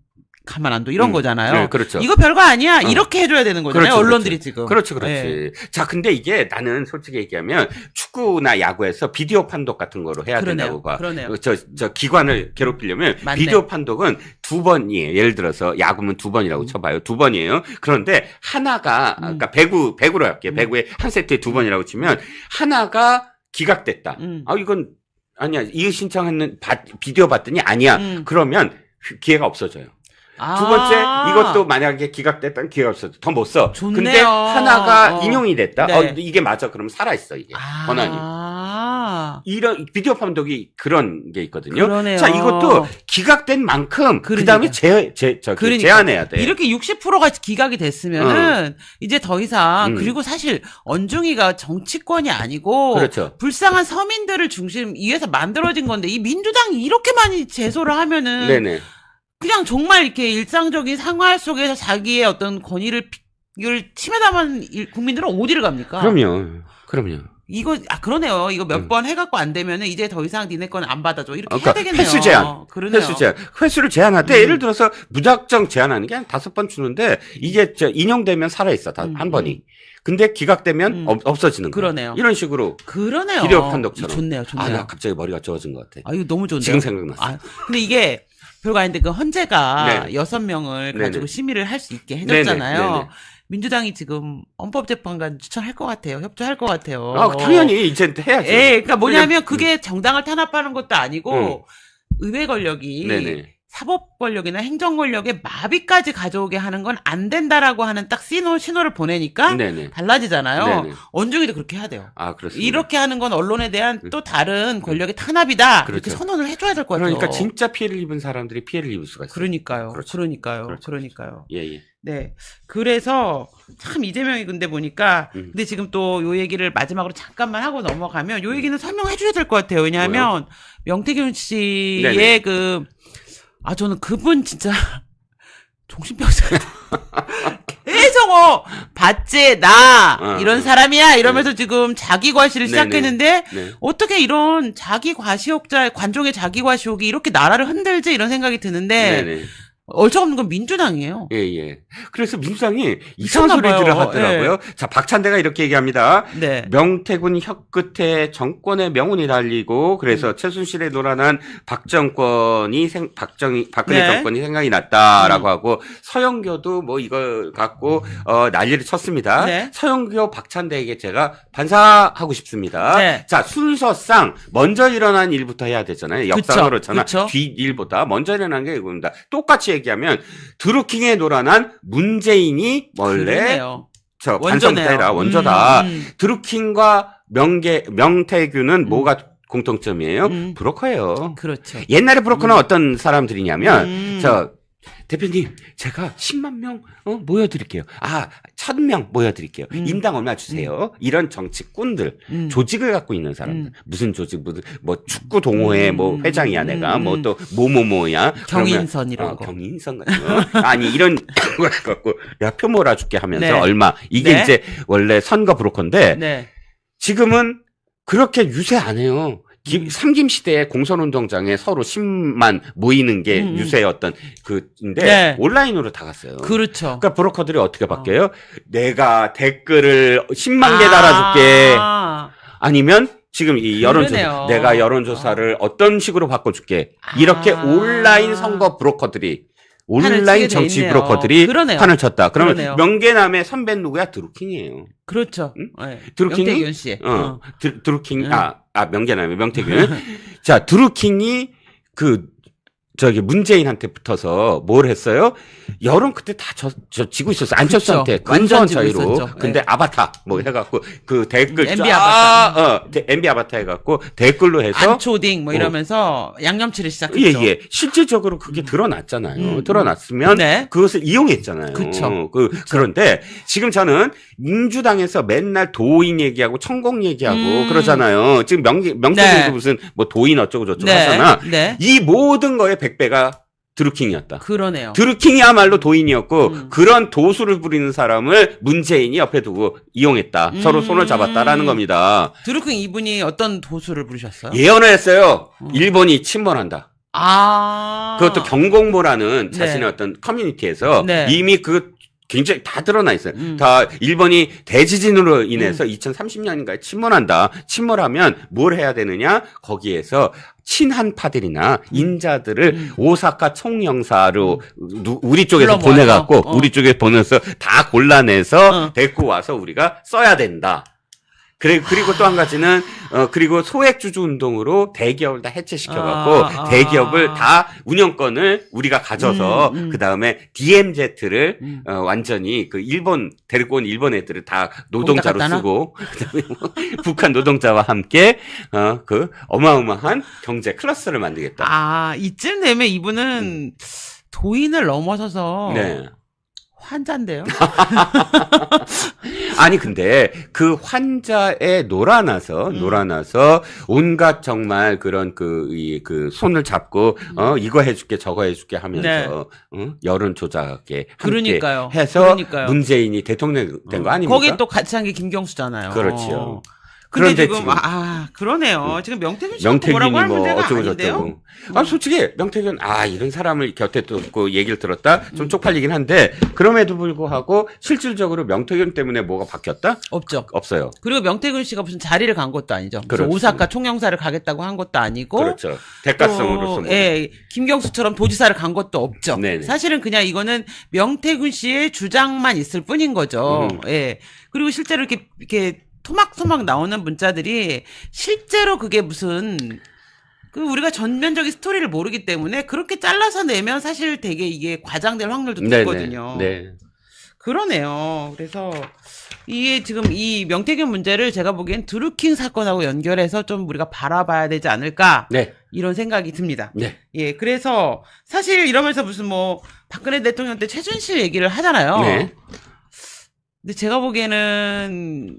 가만 안 둬 이런 거잖아요. 네, 그렇죠. 이거 별거 아니야 이렇게 해줘야 되는 거잖아요. 그렇죠, 언론들이 그렇죠. 지금. 그렇지. 네. 자, 근데 이게 나는 솔직히 얘기하면 축구나 야구에서 비디오 판독 같은 거로 해야 그러네요. 된다고 봐. 그러네요. 저 기관을 괴롭히려면 맞네. 비디오 판독은 2번이에요. 예를 들어서 야구면 2번이라고 쳐봐요. 2번이에요. 그런데 하나가 그러니까 배구로 할게요. 배구에 한 세트에 2번이라고 치면 하나가 기각됐다. 이건 아니야. 이의 신청했는 비디오 봤더니 아니야. 그러면 기회가 없어져요. 두 번째, 이것도 만약에 기각됐다면 기회가 없어져. 더 못 써. 좋네요. 근데 하나가 인용이 됐다? 네. 이게 맞아. 그럼 살아있어, 이게. 권한이. 이런 비디오 판독이 그런 게 있거든요. 그러네요. 자, 이것도 기각된 만큼 그 다음에 제한해야 돼. 이렇게 60%가 기각이 됐으면은 이제 더 이상 그리고 사실 언중이가 정치권이 아니고 그렇죠. 불쌍한 서민들을 중심 위해서 만들어진 건데 이 민주당이 이렇게 많이 제소를 하면은 네네. 그냥 정말 이렇게 일상적인 생활 속에서 자기의 어떤 권위를 침해당한 국민들은 어디를 갑니까? 그럼요. 이거 그러네요. 이거 몇 번 해갖고 안 되면은 이제 더 이상 니네 건 안 받아줘. 이렇게 그러니까 해야 되겠네요. 횟수 제한. 그러네요. 횟수를 제한할 때 예를 들어서 무작정 제한하는 게 한 5번 주는데 이게 인용되면 살아있어. 한 번이. 근데 기각되면 없어지는 거예요. 그러네요. 이런 식으로. 그러네요. 비디오 판독처럼. 좋네요. 나 갑자기 머리가 좋아진 것 같아. 이거 너무 좋네요. 지금 생각났어. 근데 이게 별거 아닌데 그 헌재가 네. 6명을 네네. 가지고 심의를 할 수 있게 해줬잖아요. 네네. 민주당이 지금 헌법재판관 추천할 것 같아요. 협조할 것 같아요. 당연히 이제 해야죠. 그러니까 뭐냐면 그게 정당을 탄압하는 것도 아니고 의회 권력이 네네. 사법 권력이나 행정 권력의 마비까지 가져오게 하는 건 안 된다라고 하는 딱 신호를 보내니까 네네. 달라지잖아요. 네네. 언중이도 그렇게 해야 돼요. 그렇습니다. 이렇게 하는 건 언론에 대한 또 다른 권력의 탄압이다. 그렇죠. 이렇게 선언을 해줘야 될 것 같아요. 그러니까 진짜 피해를 입은 사람들이 피해를 입을 수가 있어요. 그러니까요. 그렇죠. 그러니까요. 예. 네. 그래서 참 이재명이 근데 보니까 근데 지금 또 요 얘기를 마지막으로 잠깐만 하고 넘어가면 요 얘기는 설명해 줘야 될 것 같아요. 왜냐하면 명태균 씨의 네네. 저는 그분 진짜 정신병자 계속 봤지 나 이런 사람이야 이러면서 지금 자기 과시를 시작했는데 네. 어떻게 이런 자기 과시욕자 관종의 자기 과시욕이 이렇게 나라를 흔들지 이런 생각이 드는데 네네. 얼척없는 건 민주당이에요. 예. 그래서 민주당이 이상한 미쳤나 봐요. 소리들을 하더라고요. 자, 박찬대가 이렇게 얘기합니다. 네. 명태군 혀끝에 정권의 명운이 달리고 그래서 최순실에 노란한 박정권이 박근혜 네. 정권이 생각이 났다라고 하고 서영교도 뭐 이걸 갖고 난리를 쳤습니다. 네. 서영교 박찬대에게 제가 반사하고 싶습니다. 네. 자, 순서상 먼저 일어난 일부터 해야 되잖아요. 역사가 그렇잖아. 그쵸. 뒤 일보다 먼저 일어난 게 이겁니다. 똑같이 얘기하면 드루킹에 노란한 문재인이 원래 그러네요. 반성태라 원조다. 드루킹과 명태균은 뭐가 공통점이에요? 브로커예요. 그렇죠. 옛날에 브로커는 어떤 사람들이냐면 대표님, 제가 10만 명 모여드릴게요. 1,000명 모여드릴게요. 인당 얼마 주세요. 이런 정치꾼들, 조직을 갖고 있는 사람들. 무슨 조직, 뭐 축구 동호회 뭐 회장이야 내가, 뭐 또 뭐뭐뭐야. 경인선 이런 거. 경인선 같은 거. 아니 이런 거 갖고 야 표 몰아줄게 하면서 네. 얼마. 이게 네. 이제 원래 선거 브로커인데 네. 지금은 그렇게 유세 안 해요. 삼김 시대에 공선운동장에 서로 10만 모이는 게 유세였던 그인데 네. 온라인으로 다 갔어요. 그렇죠. 그러니까 브로커들이 어떻게 바뀌어요? 내가 댓글을 10만 개 달아줄게. 아니면 지금 이 여론조사, 내가 여론조사를 어떤 식으로 바꿔줄게. 이렇게 온라인 선거 브로커들이 온라인 정치 브로커들이 그러네요. 판을 쳤다. 그러면 그러네요. 명계남의 선배 누구야? 드루킹이에요. 그렇죠. 응? 네. 드루킹이 명태균 씨. 드루킹 명계남의 명태균. 자, 드루킹이 문재인한테 붙어서 뭘 했어요? 여론 그때 다 지고 있었어요. 안철수한테 근소한 차이로. 근데 네. 아바타 뭐 해갖고 그 댓글 MB 아바타. MB 아바타 해갖고 댓글로 해서 안초딩 뭐 이러면서 양념치를 시작했죠. 예. 실질적으로 그게 드러났잖아요. 드러났으면 네. 그것을 이용했잖아요. 그쵸. 그런데 지금 저는 민주당에서 맨날 도인 얘기하고 천공 얘기하고 그러잖아요. 지금 명태균도 네. 무슨 뭐 도인 어쩌고 저쩌고 네. 하잖아. 네. 이 모든 거의 100배가 드루킹이었다. 그러네요. 드루킹이야말로 도인이었고 그런 도수를 부리는 사람을 문재인이 옆에 두고 이용했다. 서로 손을 잡았다라는 겁니다. 드루킹 이분이 어떤 도수를 부르셨어요? 예언을 했어요. 일본이 침몰한다. 아. 그것도 경공모라는 네. 자신의 어떤 커뮤니티에서 네. 이미 굉장히 다 드러나 있어요. 다 일본이 대지진으로 인해서 2030년인가에 침몰한다. 침몰하면 뭘 해야 되느냐? 거기에서 친한파들이나 인자들을 오사카 총영사로 우리 쪽에서 보내갖고 우리 쪽에 보내서 다 골라내서 데리고 와서 우리가 써야 된다. 그리고 또 한 가지는, 그리고 소액주주 운동으로 대기업을 다 해체시켜갖고, 대기업을 다 운영권을 우리가 가져서, 그 다음에 DMZ를, 완전히 데리고 온 일본 애들을 다 노동자로 쓰고, 그 다음에 뭐 북한 노동자와 함께, 어마어마한 경제 클러스를 만들겠다. 아, 이쯤 되면 이분은 도인을 넘어서서. 네. 환자인데요? 아니, 근데 그 환자에 놀아나서 온갖 정말 그런 손을 잡고, 이거 해줄게, 저거 해줄게 하면서, 여론 조작에 그러니까요. 함께 해서 문재인이 대통령 된 거 아닙니까? 거기 또 같이 한 게 김경수잖아요. 그렇죠. 근데 지금 그러네요. 지금 명태균 씨가 뭐라고 할 문제가 아닌데요? 솔직히 명태균 이런 사람을 곁에 두고 얘기를 들었다 좀 쪽팔리긴 한데 그럼에도 불구하고 실질적으로 명태균 때문에 뭐가 바뀌었다? 없어요. 그리고 명태균 씨가 무슨 자리를 간 것도 아니죠. 그렇죠. 오사카 총영사를 가겠다고 한 것도 아니고 그렇죠. 대가성으로서 김경수처럼 도지사를 간 것도 없죠. 네네. 사실은 그냥 이거는 명태균 씨의 주장만 있을 뿐인 거죠. 예. 그리고 실제로 이렇게 토막토막 나오는 문자들이 실제로 그게 무슨 우리가 전면적인 스토리를 모르기 때문에 그렇게 잘라서 내면 사실 되게 이게 과장될 확률도 높거든요. 네. 그러네요. 그래서 이게 지금 이 명태균 문제를 제가 보기엔 드루킹 사건하고 연결해서 좀 우리가 바라봐야 되지 않을까. 네. 이런 생각이 듭니다. 네. 예, 그래서 사실 이러면서 무슨 박근혜 대통령 때 최순실 얘기를 하잖아요. 네. 근데 제가 보기에는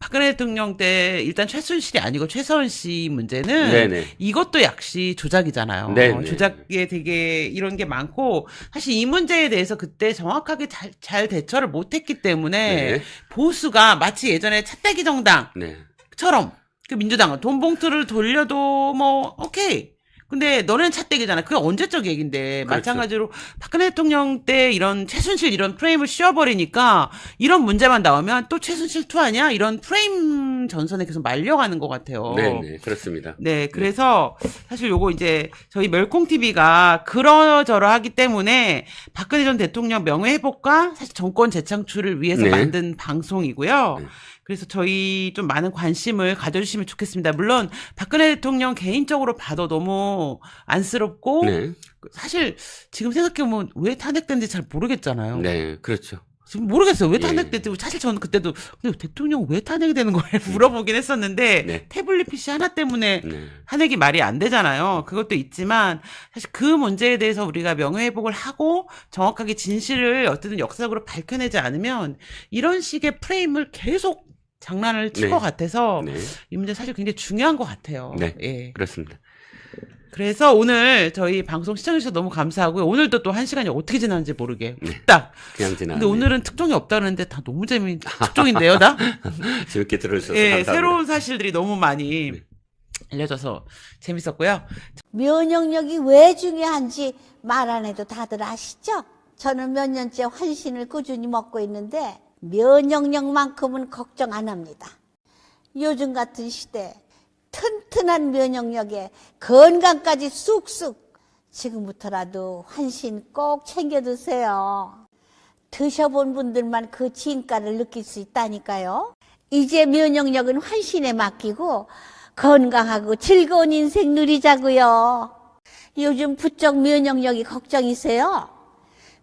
박근혜 대통령 때 일단 최순실이 아니고 최서원 씨 문제는 네네. 이것도 역시 조작이잖아요. 네네. 조작에 되게 이런 게 많고 사실 이 문제에 대해서 그때 정확하게 잘 대처를 못했기 때문에 네. 보수가 마치 예전에 차떼기 정당처럼 네. 그 민주당은 돈 봉투를 돌려도 오케이. 근데 너는 차떼기잖아. 그게 언제적 얘기인데. 그렇죠. 마찬가지로 박근혜 대통령 때 이런 최순실 이런 프레임을 씌워버리니까 이런 문제만 나오면 또 최순실 2 아니야? 이런 프레임 전선에 계속 말려가는 것 같아요. 네, 그렇습니다. 네, 그래서 사실 요거 이제 저희 멸콩TV가 그러저러 하기 때문에 박근혜 전 대통령 명예회복과 사실 정권 재창출을 위해서 만든 방송이고요. 네. 그래서 저희 좀 많은 관심을 가져주시면 좋겠습니다. 물론 박근혜 대통령 개인적으로 봐도 너무 안쓰럽고 사실 지금 생각해보면 왜 탄핵된지 잘 모르겠잖아요. 네, 그렇죠. 지금 모르겠어요. 왜 탄핵됐지? 사실 저는 그때도 근데 대통령 왜 탄핵이 되는 거예요? 물어보긴 했었는데 태블릿 PC 하나 때문에 탄핵이 말이 안 되잖아요. 그것도 있지만 사실 그 문제에 대해서 우리가 명예회복을 하고 정확하게 진실을 어쨌든 역사적으로 밝혀내지 않으면 이런 식의 프레임을 계속 장난을 칠 것 같아서 이 문제 사실 굉장히 중요한 것 같아요. 네, 예. 그렇습니다. 그래서 오늘 저희 방송 시청해주셔서 너무 감사하고요. 오늘도 또 1시간이 어떻게 지났는지 모르게 딱. 그냥 지나. 근데 오늘은 특종이 없다는데 다 너무 특종인데요, 다? 재밌게 들어주셔서 감사합니다. 새로운 사실들이 너무 많이 알려져서 재밌었고요. 면역력이 왜 중요한지 말 안 해도 다들 아시죠? 저는 몇 년째 환신을 꾸준히 먹고 있는데 면역력만큼은 걱정 안 합니다. 요즘 같은 시대 튼튼한 면역력에 건강까지 쑥쑥 지금부터라도 환신 꼭 챙겨 드세요. 드셔본 분들만 그 진가를 느낄 수 있다니까요. 이제 면역력은 환신에 맡기고 건강하고 즐거운 인생 누리자고요. 요즘 부쩍 면역력이 걱정이세요?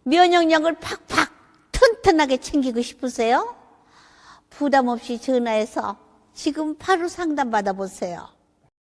면역력을 팍팍 튼튼하게 챙기고 싶으세요? 부담 없이 전화해서 지금 바로 상담 받아보세요.